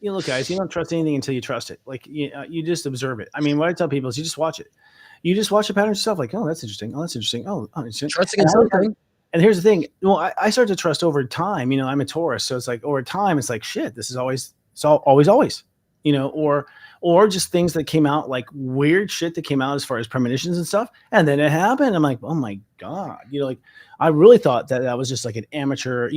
Look, guys, you don't trust anything until you trust it. Like you just observe it. I mean, what I tell people is you just watch it. You just watch the pattern yourself. Like, oh, that's interesting. Oh, that's interesting. Oh, interesting. Trusting in something. And here's the thing. Well, I start to trust over time. I'm a Taurus, so it's like over time, it's like shit. This is always, or just things that came out, like weird shit that came out as far as premonitions and stuff. And then it happened. I'm like, oh my God, like I really thought that was just like an amateur,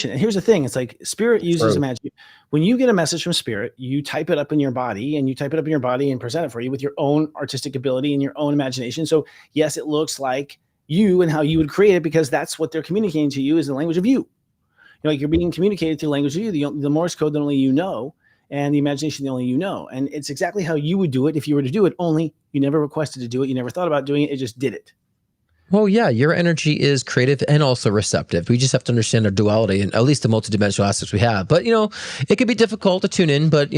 and here's the thing. It's like spirit uses imagination. When you get a message from spirit, you type it up in your body and present it for you with your own artistic ability and your own imagination. So yes, it looks like you and how you would create it, because that's what they're communicating to you is the language of you. Like you're being communicated through language of you, the Morse code that only you know, and the imagination that only you know. And it's exactly how you would do it if you were to do it, only you never requested to do it. You never thought about doing it. It just did it. Well, yeah, your energy is creative and also receptive. We just have to understand our duality and at least the multidimensional aspects we have. But, it can be difficult to tune in, but,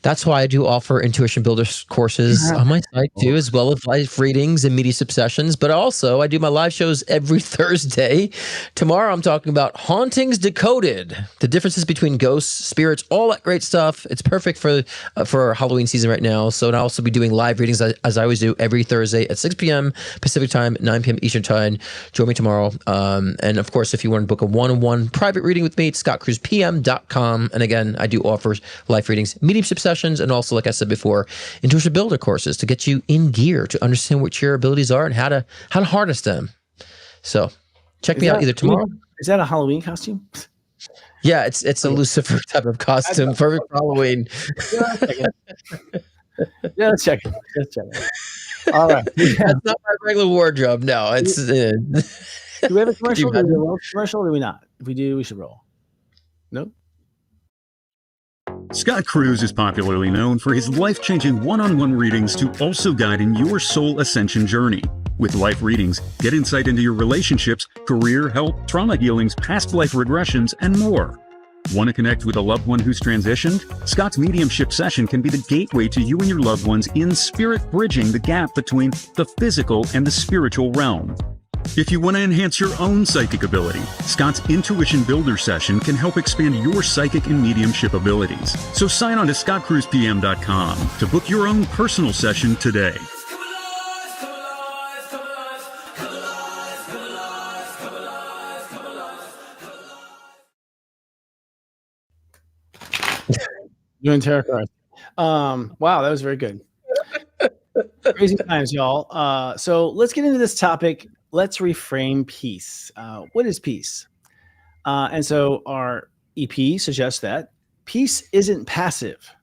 that's why I do offer Intuition Builders courses on my site too, as well as live readings and mediumship sessions. But also I do my live shows every Thursday. Tomorrow I'm talking about Hauntings Decoded, the differences between ghosts, spirits, all that great stuff. It's perfect for Halloween season right now. So I'll also be doing live readings as I always do every Thursday at 6 p.m. Pacific time, 9 p.m. Eastern time. Join me tomorrow. And of course, if you want to book a one-on-one private reading with me, it's scottcruzpm.com. And again, I do offer live readings, mediumship sessions, and also, like I said before, Intuition Builder courses to get you in gear to understand what your abilities are and how to harness them. So check me out either tomorrow. Is that a Halloween costume? Yeah, it's a Lucifer type of costume. Perfect for Halloween. Yeah, let's check it. All right. That's not my regular wardrobe. No, it's. Do we have a commercial? Do we have a commercial or do we not? If we do, we should roll. Nope. Scott Cruz is popularly known for his life-changing one-on-one readings to also guide in your soul ascension journey. With life readings, get insight into your relationships, career, health, trauma healings, past life regressions, and more. Want to connect with a loved one who's transitioned? Scott's mediumship session can be the gateway to you and your loved ones in spirit, bridging the gap between the physical and the spiritual realm. If you want to enhance your own psychic ability, Scott's Intuition Builder session can help expand your psychic and mediumship abilities. So sign on to scottcruzpm.com to book your own personal session today. Doing tarot cards. Wow, that was very good. Crazy times, y'all. So let's get into this topic. Let's reframe peace. What is peace? And so our EP suggests that peace isn't passive.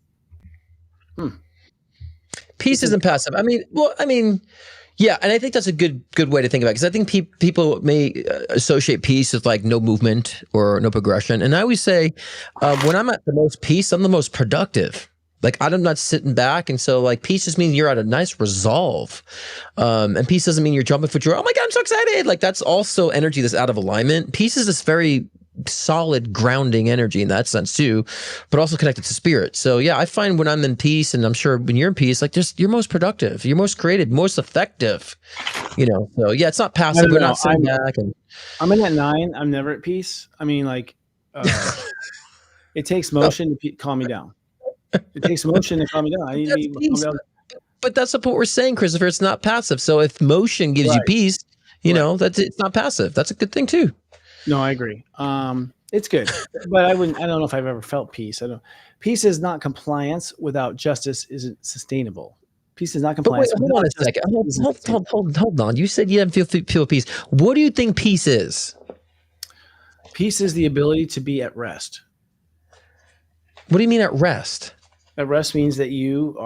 Peace isn't passive. Yeah, and I think that's a good way to think about it, because I think people may associate peace with like no movement or no progression. And I always say, when I'm at the most peace, I'm the most productive. Like I'm not sitting back. And so like peace just means you're at a nice resolve. And peace doesn't mean you're jumping for joy. Oh my God, I'm so excited. Like that's also energy that's out of alignment. Peace is this very solid grounding energy in that sense too, but also connected to spirit. So yeah, I find when I'm in peace, and I'm sure when you're in peace, like just you're most productive, you're most creative, most effective, so yeah, it's not passive. We're not sitting back. And I'm in at 9. I'm never at peace. I mean, like it takes motion to calm me down. It takes motion to calm me down. I need to be calm down. But that's what we're saying, Christopher. It's not passive. So if motion gives you peace, that's it's not passive. That's a good thing too. No, I agree. It's good, but I don't know if I've ever felt peace. Peace is not compliance without justice isn't sustainable. Peace is not But wait, compliance. hold on a second. Hold on. You said you didn't feel peace. What do you think peace is? Peace is the ability to be at rest. What do you mean at rest? At rest means that you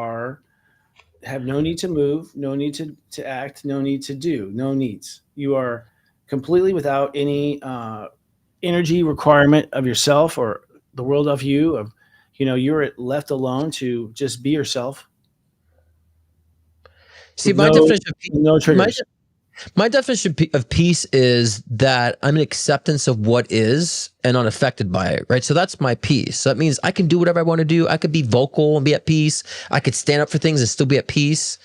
have no need to move, no need to act, no need to do, no needs. You are completely without any energy requirement of yourself or the world of you. You're left alone to just be yourself. See, my definition of peace, no triggers. My definition of peace is that I'm an acceptance of what is and unaffected by it, right? So that's my peace. So that means I can do whatever I want to do. I could be vocal and be at peace. I could stand up for things and still be at peace,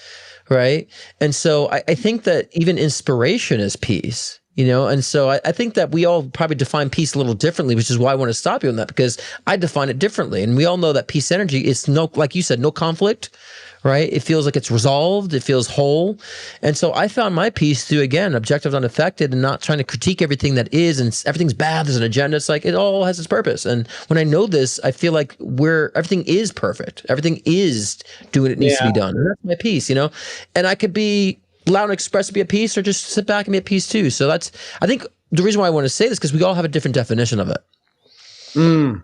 right? And so I think that even inspiration is peace. And so I think that we all probably define peace a little differently, which is why I want to stop you on that, because I define it differently. And we all know that peace energy is like you said, no conflict, right? It feels like it's resolved. It feels whole. And so I found my peace through, again, objective, unaffected, and not trying to critique everything that is, and everything's bad. There's an agenda. It's like, it all has its purpose. And when I know this, I feel like everything is perfect. Everything is doing what it needs to be done. And that's my peace, and I could be loud and express, be at peace, or just sit back and be at peace too. So I think the reason why I want to say this, because we all have a different definition of it.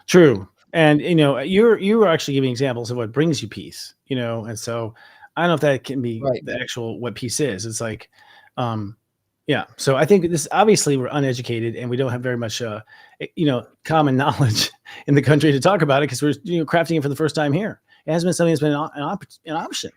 True. And, you were actually giving examples of what brings you peace, and so I don't know if that can be the actual, what peace is. It's like, so I think this, obviously we're uneducated and we don't have very much, common knowledge in the country to talk about it, because we're crafting it for the first time here. It hasn't been something that's been an option,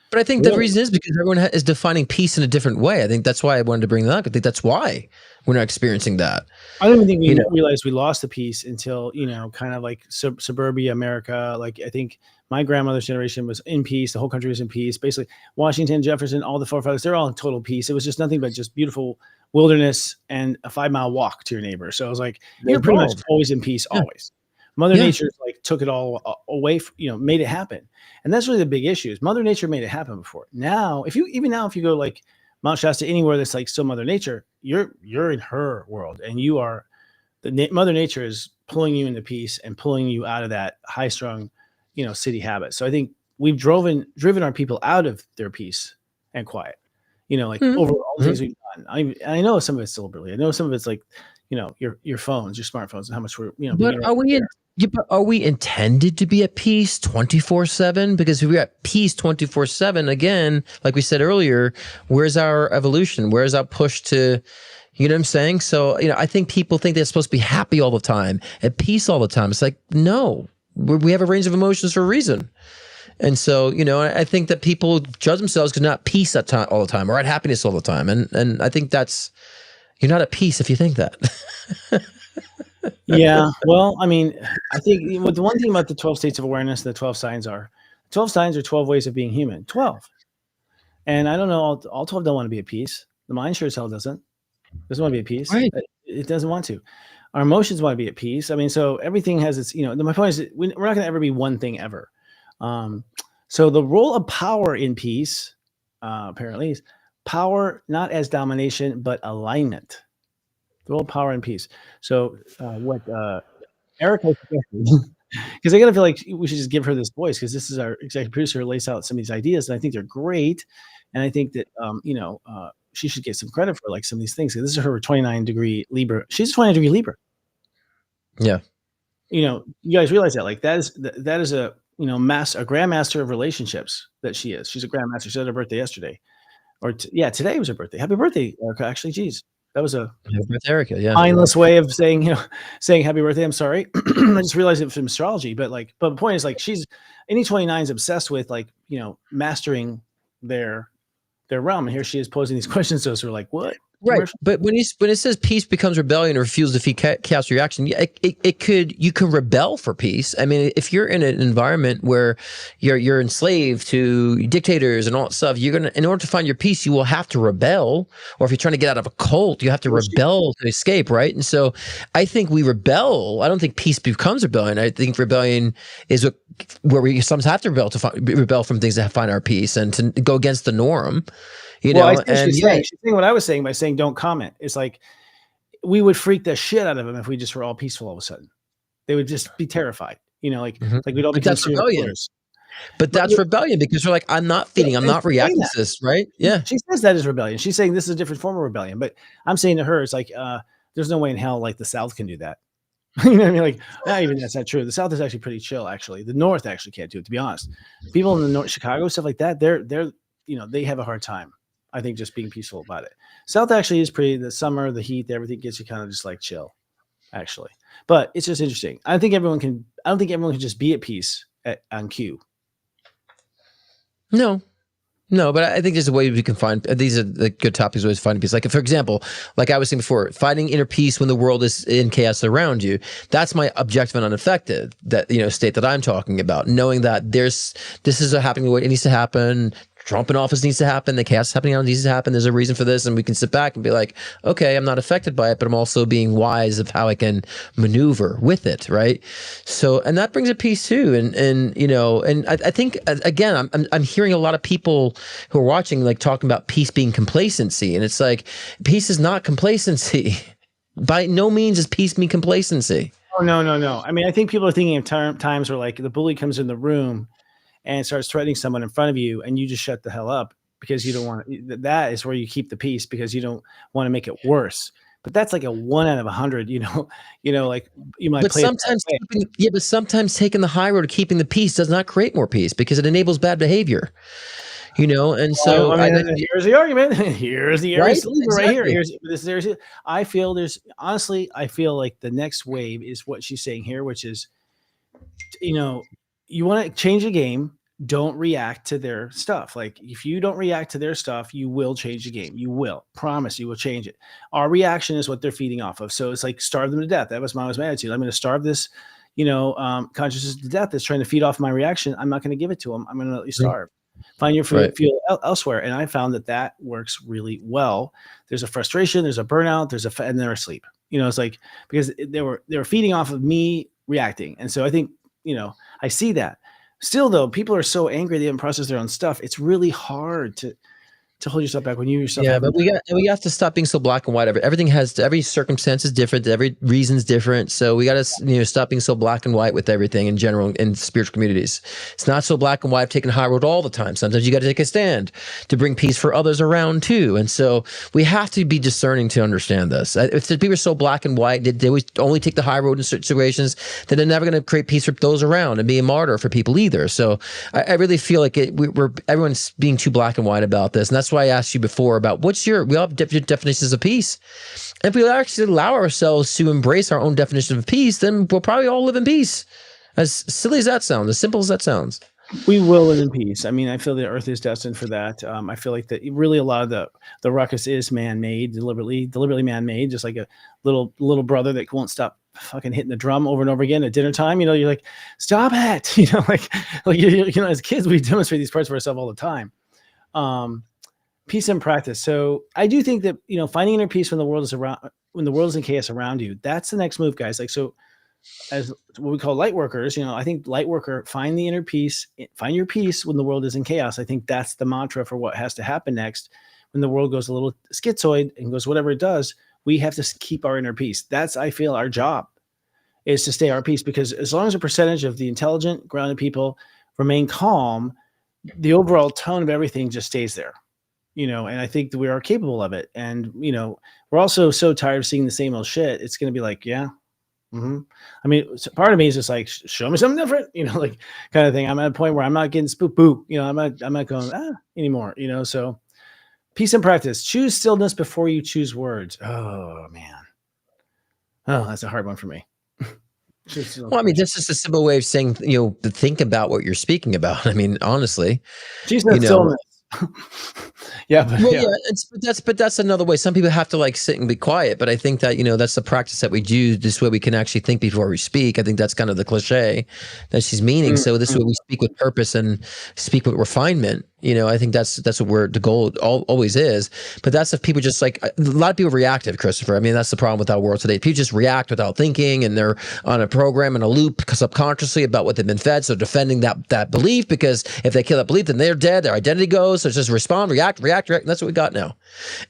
But I think the reason is because everyone is defining peace in a different way. I think that's why I wanted to bring that up. I think that's why we're not experiencing that. I don't even think we realized we lost the peace until, kind of like suburbia America. Like, I think my grandmother's generation was in peace. The whole country was in peace. Basically, Washington, Jefferson, all the forefathers, they're all in total peace. It was just nothing but just beautiful wilderness and a 5-mile walk to your neighbor. So I was like, you're pretty much always in peace, always. Mother Nature took it all away, made it happen. And that's really the big issue, is Mother Nature made it happen before. Now, if you go like Mount Shasta, anywhere that's like still Mother Nature, you're in her world, and you are Mother Nature is pulling you into peace and pulling you out of that high strung, city habit. So I think we've driven our people out of their peace and quiet, over all the things we've done. I know some of it's deliberately. I know some of it's like, your phones, your smartphones, and how much we're, But are we intended to be at peace 24/7? Because if we're at peace 24/7, again, like we said earlier, where's our evolution? Where's our push to, you know what I'm saying? So, I think people think they're supposed to be happy all the time, at peace all the time. It's like, no, we have a range of emotions for a reason. And so, I think that people judge themselves because not peace all the time, or at happiness all the time. And I think you're not at peace if you think that. Yeah. Well, I think the one thing about the 12 states of awareness, the 12 signs are 12 ways of being human. 12. And I don't know, all 12 don't want to be at peace. The mind sure as hell doesn't want to be at peace. Right. It doesn't want to. Our emotions want to be at peace. So everything has its, my point is we're not going to ever be one thing ever. So the role of power in peace, apparently, is power not as domination, but alignment. The role of power and peace. So what Erica, because I gotta feel like we should just give her this voice, because this is our executive producer who lays out some of these ideas, and I think they're great. And I think that she should get some credit for like some of these things. This is her 29-degree Libra. She's a 29-degree Libra. Yeah. You guys realize that, like, that is a a grandmaster of relationships that she is. She's a grandmaster. She had her birthday yesterday, or today was her birthday. Happy birthday, Erica. Actually, geez. That was a Erica, mindless way of saying happy birthday. I'm sorry. I just realized it from astrology, but the point is, like, any 29 is obsessed with, like, mastering their realm. And here she is posing these questions to us. We're like, what? Right. But when it says peace becomes rebellion or refuse to defeat chaos reaction, you can rebel for peace. If you're in an environment where you're enslaved to dictators and all that stuff, in order to find your peace, you will have to rebel. Or if you're trying to get out of a cult, you have to rebel to escape, right? And so I think we rebel. I don't think peace becomes rebellion. I think rebellion is where we sometimes have to rebel from things to find our peace and to go against the norm. She's saying what I was saying by saying don't comment. It's like, we would freak the shit out of them if we just were all peaceful all of a sudden. They would just be terrified, like we'd all But become that's serial rebellion. killers. But that's rebellion because they're like, I'm not feeding, I'm not reacting to this, right? Yeah. She says that is rebellion. She's saying this is a different form of rebellion. But I'm saying to her, it's like, there's no way in hell like the South can do that. You know what I mean? Like, not even that's not true. The South is actually pretty chill, actually. The North actually can't do it, to be honest. People in the North, Chicago, stuff like that, they're they have a hard time, I think, just being peaceful about it. South actually is pretty, the summer, the heat, everything gets you kind of just like chill, actually. But it's just interesting. I don't think everyone can just be at peace on cue. No, but I think there's a way we can find, these are the good topics always finding peace. Like, for example, like I was saying before, finding inner peace when the world is in chaos around you. That's my objective and unaffected, that, state that I'm talking about, knowing that this is happening, what it needs to happen. Trump in office needs to happen. The chaos happening out needs to happen. There's a reason for this. And we can sit back and be like, okay, I'm not affected by it, but I'm also being wise of how I can maneuver with it. Right. So, and that brings a peace too. And I think, again, I'm hearing a lot of people who are watching, like, talking about peace being complacency. And it's like, peace is not complacency. By no means is peace mean complacency. Oh, no. I mean, I think people are thinking of times where, like, the bully comes in the room and starts threatening someone in front of you, and you just shut the hell up because you don't want to. That is where you keep the peace, because you don't want to make it worse. But that's like a 1 out of 100. Like, you might. But sometimes taking the high road of keeping the peace does not create more peace, because it enables bad behavior. And so here's the argument. Here's the area right here. Exactly. I feel like the next wave is what she's saying here, which is, you want to change the game. Don't react to their stuff. Like, if you don't react to their stuff, you will change the game. You will. Promise you will change it. Our reaction is what they're feeding off of. So it's like, starve them to death. That was my attitude. I'm going to starve this, consciousness to death that's trying to feed off my reaction. I'm not going to give it to them. I'm going to let you starve. Find your fuel elsewhere. And I found that works really well. There's a frustration, there's a burnout, and they're asleep. It's like, because they were feeding off of me reacting. And so I think, I see that. Still, though, people are so angry they haven't processed their own stuff. It's really hard to hold yourself back when you yourself. Yeah, but we have to stop being so black and white. Every circumstance is different. Every reason's different. So we got to stop being so black and white with everything in general in spiritual communities. It's not so black and white, taking high road all the time. Sometimes you got to take a stand to bring peace for others around too. And so we have to be discerning to understand this. If the people are so black and white, they always only take the high road in certain situations, then they're never going to create peace for those around and be a martyr for people either. So I really feel like everyone's being too black and white about this, and that's why I asked you before about we all have different definitions of peace. And if we actually allow ourselves to embrace our own definition of peace, then we'll probably all live in peace. As silly as that sounds, as simple as that sounds. We will live in peace. I mean, I feel the earth is destined for that. I feel like that really a lot of the ruckus is man-made, deliberately man-made, just like a little brother that won't stop fucking hitting the drum over and over again at dinner time. You're like, stop it. As kids, we demonstrate these parts of ourselves all the time. Peace and practice. So I do think that, finding inner peace when the world is in chaos around you, that's the next move, guys. Like, so as what we call light workers, I think light worker, find the inner peace, find your peace when the world is in chaos. I think that's the mantra for what has to happen next. When the world goes a little schizoid and goes whatever it does, we have to keep our inner peace. That's, I feel, our job is to stay our peace, because as long as a percentage of the intelligent, grounded people remain calm, the overall tone of everything just stays there. And I think that we are capable of it. And, we're also so tired of seeing the same old shit. It's going to be like, yeah. Mm-hmm. I mean, part of me is just like, show me something different, like kind of thing. I'm at a point where I'm not getting spook boo, I'm not going anymore, so peace and practice. Choose stillness before you choose words. Oh man. Oh, that's a hard one for me. Well, I mean, this is a simple way of saying, to think about what you're speaking about. I mean, honestly, choose stillness. But that's another way. Some people have to like sit and be quiet, but I think that that's the practice that we do. This way we can actually think before we speak. I think that's kind of the cliche that she's meaning. So this way we speak with purpose and speak with refinement, I think that's what the goal always is. But that's if people just like, a lot of people reactive, Christopher. I mean, that's the problem with our world today. People just react without thinking, and they're on a program and a loop subconsciously about what they've been fed. So defending that belief, because if they kill that belief, then they're dead. Their identity goes. So it's just respond, react. And that's what we got now.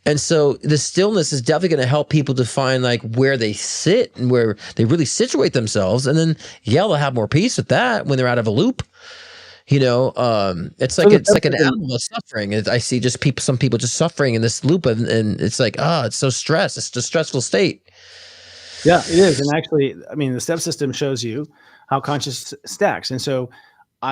And so the stillness is definitely going to help people to find like where they sit and where they really situate themselves. And then they'll have more peace with that when they're out of a loop. It's like an animal that's suffering. I see just some people just suffering in this loop, and it's like, it's so stressed. It's a stressful state. Yeah, it is. And actually, I mean, the step system shows you how conscious stacks. And so,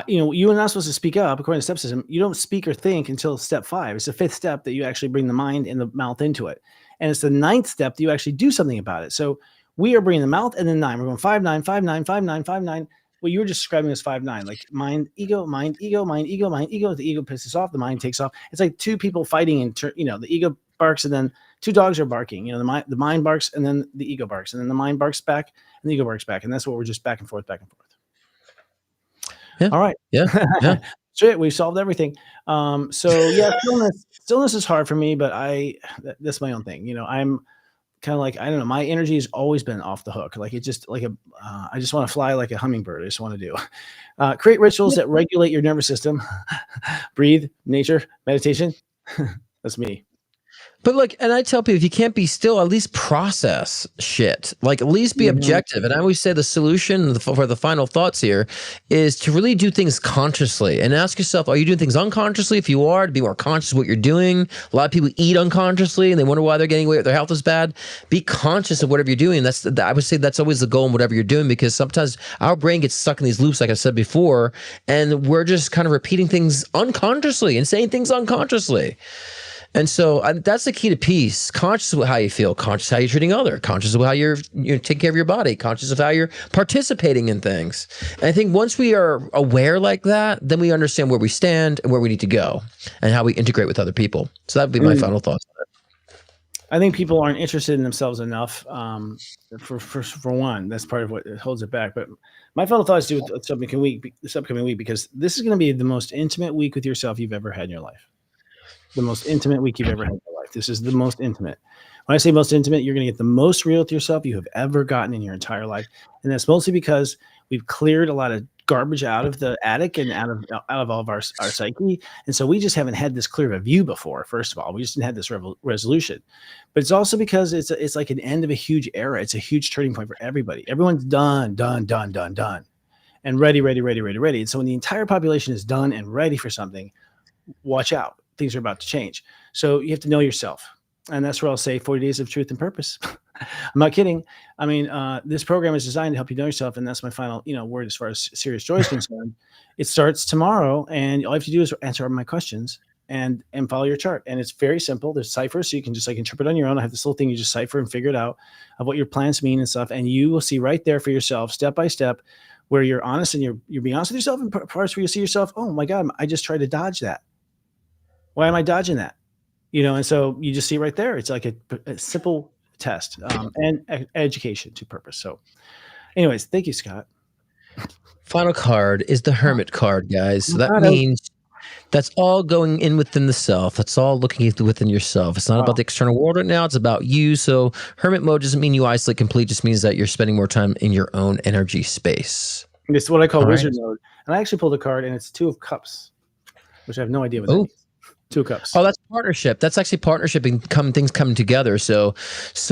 you are not supposed to speak up according to step system. You don't speak or think until step 5. It's the 5th step that you actually bring the mind and the mouth into it. And it's the 9th step that you actually do something about it. So we are bringing the mouth and then 9. We're going 5, 9, 5, 9, 5, 9, 5, 9. Well, you were just describing as 5, 9, like mind, ego, mind, ego, mind, ego, mind, ego. The ego pisses off, the mind takes off. It's like two people fighting, and the ego barks, and then two dogs are barking. The mind barks, and then the ego barks, and then the mind barks back, and the ego barks back, and that's what we're just back and forth, back and forth. Yeah. All right. Yeah. Yeah. That's it. We've solved everything. So yeah, stillness is hard for me, but that's my own thing. I'm kind of like, I don't know, my energy has always been off the hook. Like it's just like I just want to fly like a hummingbird. I just want to do create rituals that regulate your nervous system. Breathe, nature, meditation. That's me. But look, and I tell people, if you can't be still, at least process shit. Like, at least be objective. And I always say the solution for the final thoughts here is to really do things consciously and ask yourself, are you doing things unconsciously? If you are, to be more conscious of what you're doing. A lot of people eat unconsciously and they wonder why they're getting away with their health is bad. Be conscious of whatever you're doing. I would say that's always the goal in whatever you're doing, because sometimes our brain gets stuck in these loops, like I said before, and we're just kind of repeating things unconsciously and saying things unconsciously. And so that's the key to peace. Conscious of how you feel, conscious of how you're treating others, conscious of how you're taking care of your body, conscious of how you're participating in things. And I think once we are aware like that, then we understand where we stand and where we need to go and how we integrate with other people. So that would be my final thoughts on it. I think people aren't interested in themselves enough. For one, that's part of what holds it back. But my final thoughts do with this upcoming week, because this is going to be the most intimate week with yourself you've ever had in your life. The most intimate week you've ever had in your life. This is the most intimate. When I say most intimate, you're going to get the most real with yourself you have ever gotten in your entire life. And that's mostly because we've cleared a lot of garbage out of the attic and out of all of our psyche. And so we just haven't had this clear of a view before. First of all, we just didn't have this resolution. But it's also because it's like an end of a huge era. It's a huge turning point for everybody. Everyone's done, and ready. And so when the entire population is done and ready for something, watch out. Things are about to change. So you have to know yourself. And that's where I'll say 40 days of truth and purpose. I'm not kidding. I mean, this program is designed to help you know yourself. And that's my final, word as far as serious joy is concerned. It starts tomorrow, and all you have to do is answer my questions and follow your chart. And it's very simple. There's ciphers, so you can just like interpret on your own. I have this little thing you just cipher and figure it out of what your plans mean and stuff. And you will see right there for yourself, step by step, where you're honest and you're being honest with yourself, and parts where you see yourself, oh my God, I just tried to dodge that. Why am I dodging that? And so you just see right there. It's like a simple test and education to purpose. So anyways, thank you, Scott. Final card is the Hermit card, guys. So that means that's all going in within the self. That's all looking within yourself. It's not about the external world right now. It's about you. So Hermit mode doesn't mean you isolate completely. It just means that you're spending more time in your own energy space. It's what I call wizard mode. And I actually pulled a card, and it's 2 of Cups, which I have no idea what that means. 2 cups. Oh, that's partnership. That's actually partnership and things coming together. So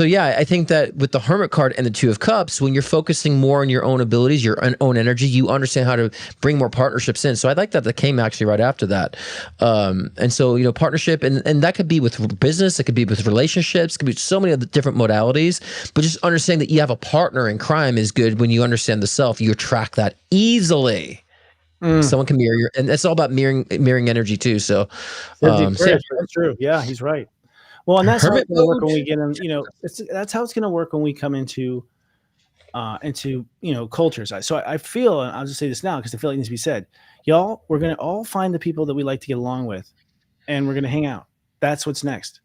yeah, I think that with the Hermit card and the 2 of Cups, when you're focusing more on your own abilities, your own energy, you understand how to bring more partnerships in. So I like that came actually right after that. And so, partnership, and that could be with business, it could be with relationships, it could be so many other different modalities, but just understanding that you have a partner in crime is good. When you understand the self, you attract that easily. Someone can mirror and it's all about mirroring energy too. So, that's true. Yeah, he's right. Well, and that's how it's going to work when we get in. That's how it's going to work when we come into cultures. So I feel, and I'll just say this now because I feel like it needs to be said. Y'all, we're going to all find the people that we like to get along with, and we're going to hang out. That's what's next.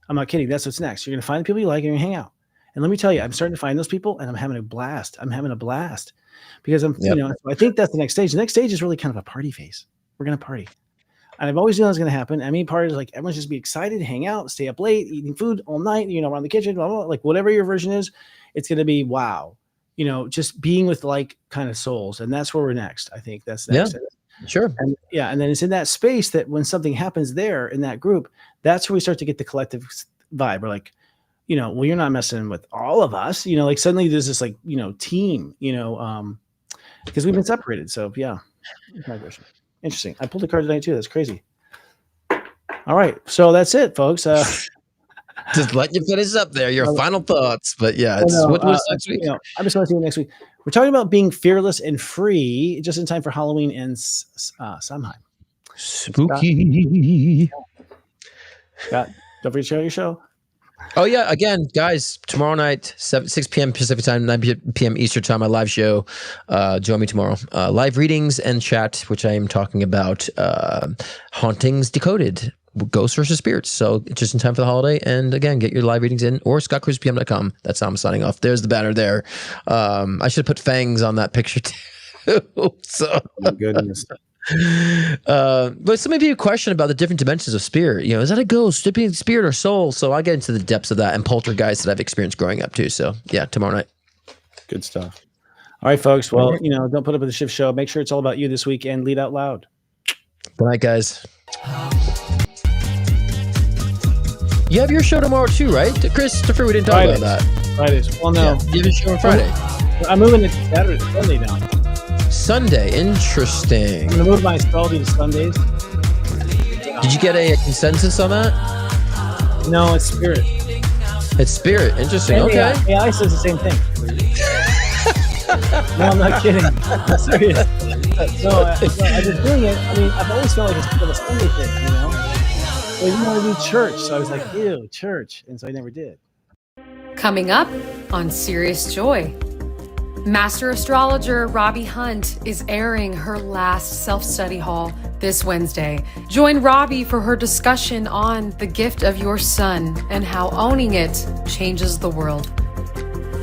I'm not kidding. That's what's next. You're going to find the people you like and you're going to hang out. And let me tell you, I'm starting to find those people, and I'm having a blast. Because I think that's the next stage. The next stage is really kind of a party phase. We're going to party. And I've always known it's going to happen. I mean, part is like everyone's just be excited, hang out, stay up late, eating food all night, around the kitchen, blah, blah, blah. Like whatever your version is, it's going to be wow. Just being with like kind of souls. And that's where we're next. I think that's next. Yeah, sure. And and then it's in that space that when something happens there in that group, that's where we start to get the collective vibe. We're like, well, you're not messing with all of us, like suddenly there's this like, team, because we've been separated. So yeah, migration. Interesting. I pulled a card tonight too. That's crazy. All right. So that's it, folks. Just let you finish up there. Your final thoughts. But yeah, what's next week? I'm just going to see you next week. We're talking about being fearless and free just in time for Halloween and Samhain. Spooky. Scott, don't forget to share your show. Oh yeah, again, guys, tomorrow night, 6 p.m. Pacific time, 9 p.m. Eastern time, my live show. Join me tomorrow. Live readings and chat, which I am talking about Hauntings Decoded, Ghosts versus Spirits. So just in time for the holiday. And again, get your live readings in or scottcruiserpm.com. That's how I'm signing off. There's the banner there. I should put fangs on that picture too. So oh, goodness. But so maybe a question about the different dimensions of spirit. Is that a ghost, spirit, or soul? So I get into the depths of that and poltergeist that I've experienced growing up too. So yeah, tomorrow night. Good stuff. All right, folks. Well, don't put up with the shift show. Make sure it's all about you this week and lead out loud. Good night, guys. You have your show tomorrow too, right? Christopher, we didn't talk about that. Fridays. Well, no. You have your show on Friday. I'm moving it to Saturday, Sunday now. Sunday, interesting. I'm gonna move my astrology to Sundays. Did you get a consensus on that? No, it's spirit. It's spirit. Interesting. Okay. AI says the same thing. No, I'm not kidding. I'm serious. So I've been doing it. I mean, I've always felt like it's kind of a Sunday thing, But I didn't want to do church, so I was like, ew, church, and so I never did. Coming up on Serious Joy. Master astrologer Robbie Hunt is airing her last self-study haul this Wednesday. Join Robbie for her discussion on the gift of your sun and how owning it changes the world.